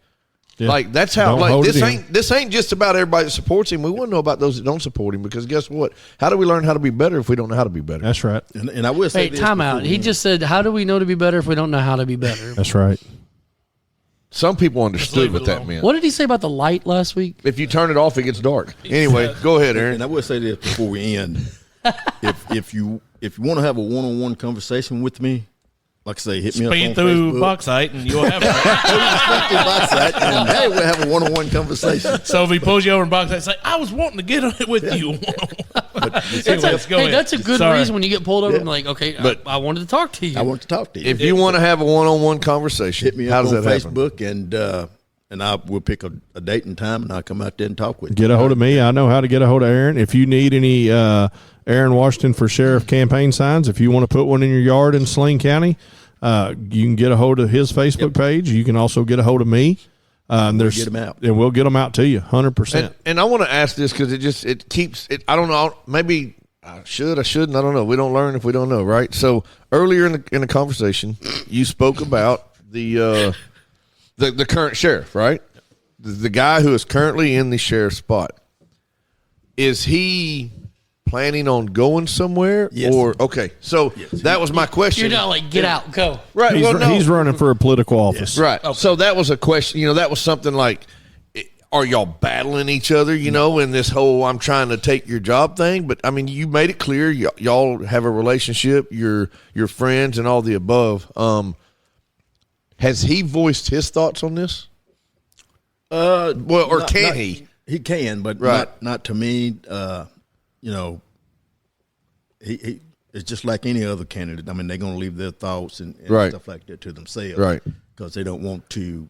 Yeah. Like that's how. Don't Like hold this it in. ain't just about everybody that supports him. We want to know about those that don't support him, because guess what? How do we learn how to be better if we don't know how to be better? That's right. And I will say Hey, this time out. before He we- just said, how do we know to be better if we don't know how to be better? That's right. Some people understood leave it what that alone. meant. What did he say about the light last week? If you turn it off, it gets dark. Anyway, go ahead, Aaron. And I will say this before we end: if you want to have a one-on-one conversation with me, like I say, hit me Speed up on through Facebook. Bauxite and you'll have it. Speed through Bauxite, and hey, we'll have a one-on-one conversation. So if he pulls you over in Bauxite, say, I was wanting to get on it with you. That's a good Sorry. reason when you get pulled over. I'm like, okay, But- I wanted to talk to you. I want to talk to you. If you want to have a one-on-one conversation, hit me how up does on that happen? Facebook, and I will pick a date and time, and I'll come out there and talk with you. Get a hold of me. I know how to get a hold of Aaron. If you need any Aaron Washington for Sheriff campaign signs, if you want to put one in your yard in Saline County, you can get a hold of his Facebook page. You can also get a hold of me. There's get 'em out. and we'll get them out to you, 100%. And I want to ask this because it keeps it. I don't know. Maybe I should. I shouldn't. I don't know. We don't learn if we don't know, right? So earlier in the conversation, you spoke about the current sheriff, right? The guy who is currently in the sheriff's spot. Is he planning on going somewhere? Yes. Or okay, so that was my question. You're not like, get out, go. Right. He's, well, no. he's running for a political office. Right. So that was a question. That was something like, are y'all battling each other, in this whole I'm trying to take your job thing? But, I mean, you made it clear y'all have a relationship, you're friends and all the above. Has he voiced his thoughts on this? Can he? He can, but Right. not to me. He it's just like any other candidate. I mean, they're going to leave their thoughts and Right. stuff like that to themselves, Right. Because they don't want to,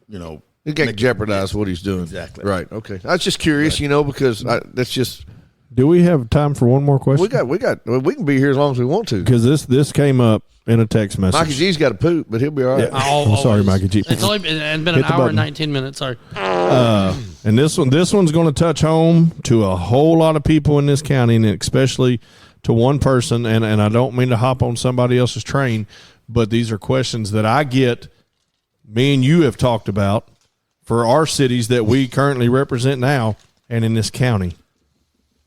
He can't make- jeopardize what he's doing. Exactly. Right. Okay. I was just curious, because that's just Do we have time for one more question? we can be here as long as we want to. Because this came up in a text message. Mikey G's got to poop, but he'll be all right. I'm sorry, Mikey G. It's only been Hit an the hour button. and 19 minutes. Sorry. And this one's going to touch home to a whole lot of people in this county, and especially to one person. And I don't mean to hop on somebody else's train, but these are questions that I get. Me and you have talked about for our cities that we currently represent now, and in this county,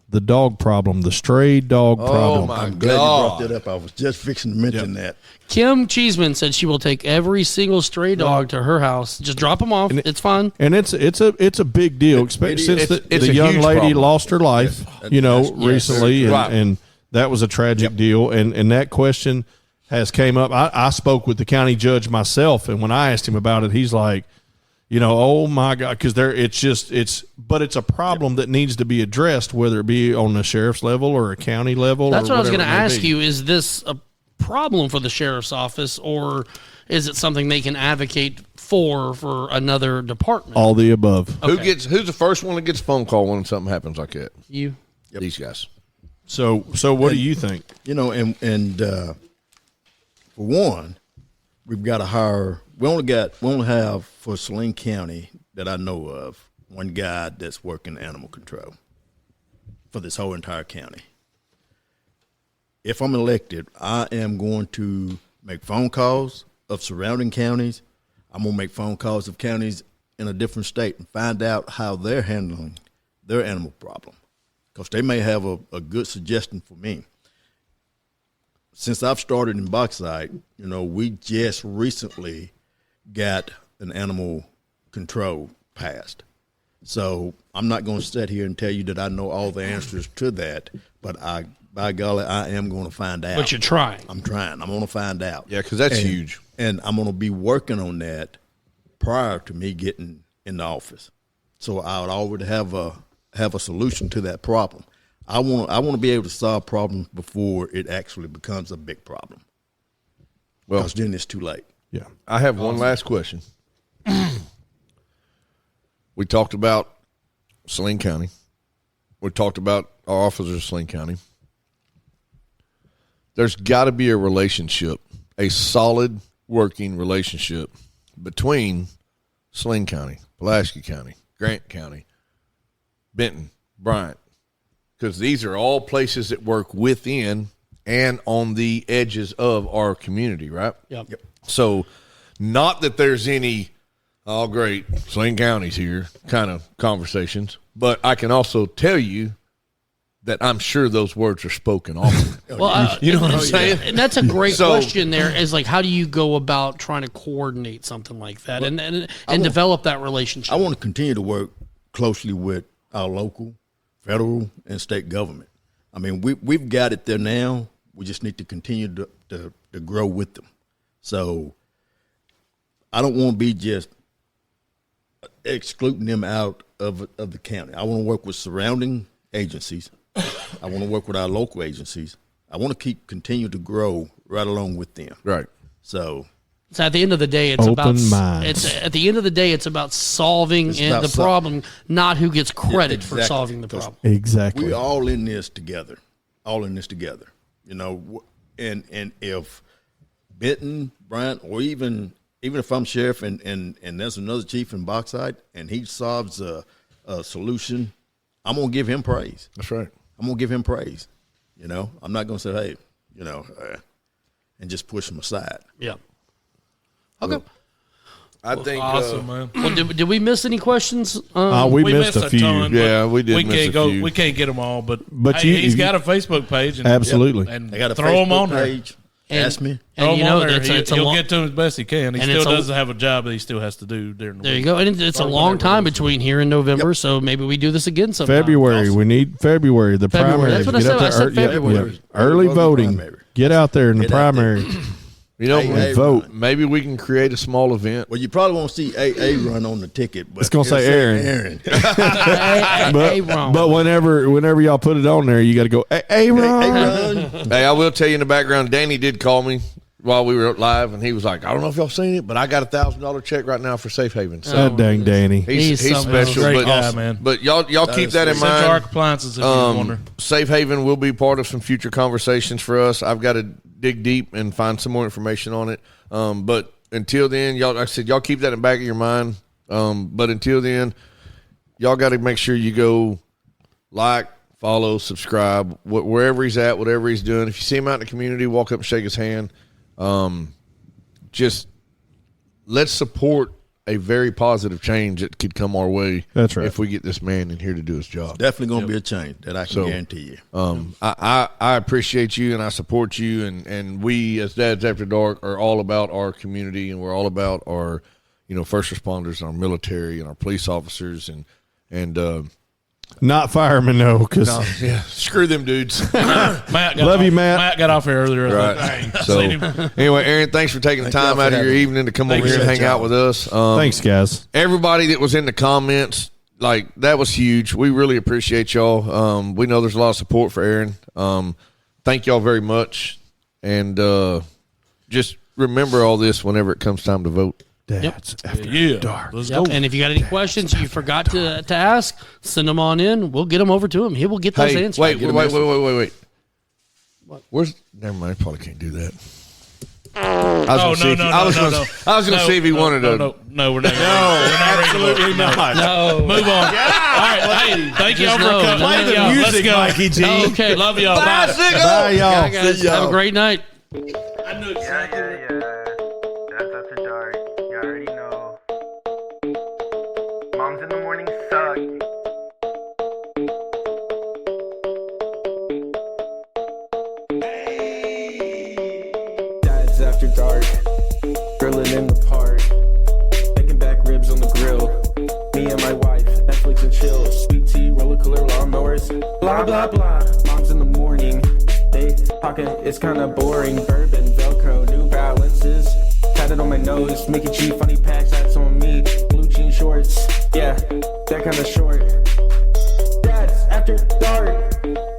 the dog problem, the stray dog problem. my I'm glad you brought that up. I was just fixing to mention that. Kim Cheeseman said she will take every single stray dog to her house. Just drop them off. It's fine. And it's a big deal, especially since it's the a young huge lady problem. lost her life, recently, Right. and that was a tragic deal. And that question has came up. I spoke with the county judge myself, and when I asked him about it, he's like, oh my God, because it's a problem that needs to be addressed, whether it be on the sheriff's level or a county level. That's or what I was whatever going to it may ask be. you. Is this a problem for the sheriff's office, or is it something they can advocate for another department? All the above. Okay. Who's the first one that gets a phone call when something happens like that? You. These guys. So what do you think? And for one, we've got to hire. We only have for Saline County that I know of one guy that's working animal control for this whole entire county. If I'm elected, I am going to make phone calls of surrounding counties. I'm going to make phone calls of counties in a different state and find out how they're handling their animal problem, because they may have a good suggestion for me. Since I've started in Bauxite, we just recently got an animal control passed. So I'm not going to sit here and tell you that I know all the answers to that, but by golly, I am going to find out. But you're trying. I'm trying. I'm going to find out. Yeah, because that's huge. And I'm going to be working on that prior to me getting in the office. So I would already have a solution to that problem. I want to be able to solve problems before it actually becomes a big problem. Well, because then it's too late. Yeah. I have one last question. We talked about Saline County. We talked about our officers of Saline County. There's got to be a relationship, a solid working relationship between Saline County, Pulaski County, Grant County, Benton, Bryant, because these are all places that work within and on the edges of our community, right? Yep. So not that there's any, oh, great, Saline County's here kind of conversations, but I can also tell you that I'm sure those words are spoken often. Well, you know what I'm saying? And that's a great So- question there, is like, how do you go about trying to coordinate something like that and develop that relationship? I want to continue to work closely with our local, federal, and state government. I mean, we've got it there now. We just need to continue to grow with them. So I don't want to be just excluding them out of the county. I want to work with surrounding agencies. I want to work with our local agencies. I want to continue to grow right along with them. Right. So at the end of the day, it's Open about minds. at the end of the day, it's about solving about the problem, not who gets credit for exactly. solving the 'Cause problem. Exactly. we all in this together, and if Benton, Bryant, or even if I'm sheriff and there's another chief in Bauxite and he solves a solution, I'm gonna give him praise. That's right. I'm gonna give him praise. I'm not gonna say, hey, and just push him aside. Yeah. Okay. I think Awesome, man. Well, did we miss any questions? We missed a few. ton, but Yeah, we did We miss can't a go. few. We can't get them all, but you- he's got a Facebook page. And, Absolutely. and They got a throw them Facebook on there. page. And- Ask me. Throw And you him know, on there. it's a He'll long, get to him as best he can. He and still it's a- does have a job that he still has to do during the there you week. go. And it's a Or long whatever time it is. between here and November, so maybe we do this again sometime. February. We need February. The February. primary. That's what I Get said. up there I said February. Early voting. Primary. Get out there in the Get out there. primary. Hey, vote. Maybe we can create a small event. Well, you probably won't see AA run on the ticket, but It's gonna say Aaron. But whenever y'all put it on there, you got to go, hey, Ron. Hey, I will tell you in the background, Danny did call me while we were live, and he was like, I don't know if y'all seen it, but I got a $1,000 check right now for Safe Haven. So God dang Danny. he's He's special. Great But, guy, man. but y'all keep that in Central Arc mind. Appliances, if you wonder. Safe Haven will be part of some future conversations for us. I've got to dig deep and find some more information on it. But until then, y'all, like I said, y'all keep that in the back of your mind. But until then, y'all got to make sure you go like, follow, subscribe, wherever he's at, whatever he's doing. If you see him out in the community, walk up and shake his hand. Just let's support a very positive change that could come our way. That's right. If we get this man in here to do his job. Definitely going to be a change that I can guarantee you. I appreciate you and I support you, and we as Dads After Dark are all about our community, and we're all about our, first responders, and our military, and our police officers, and Not firemen, no, because yeah, screw them dudes. Matt got Love you, Matt. Matt got off here earlier. Right. So anyway, Aaron, thanks for taking the time y'all out for of your having me. evening to come over Thanks. here and hang out with us. thanks, guys. Everybody that was in the comments, like, that was huge. We really appreciate y'all. We know there's a lot of support for Aaron. Thank y'all very much. And just remember all this whenever it comes time to vote. Dads after Yeah, dark. let's Yep. go. And if you got any questions you forgot to ask, send them on in. We'll get them over to him. He will get those Hey, answered. wait. Where's? Never mind. I probably can't do that. I was gonna see if he wanted to. No, we're not. Absolutely not. No. Move on. All right, hey, thank y'all for coming. Play Thank the y'all. music, Let's go. Mikey G. Okay. Love y'all. Bye, Bye. sicko. Bye, y'all. Bye, guys. See y'all. Have a great night. I knew exactly. That's after dark. You already know. Moms in the morning suck. after dark. Grilling in the park. Making back ribs on the grill. Me and my wife, Netflix and chill. Sweet tea, roller cooler, lawnmowers. Blah, blah, blah. Mom's in the morning. They talking, it's kinda boring. Bourbon, Velcro, New Balances. Tatted on my nose. Mickey G, funny packs, that's on me. Blue jean shorts. Yeah, that kinda short. Dad's after dark.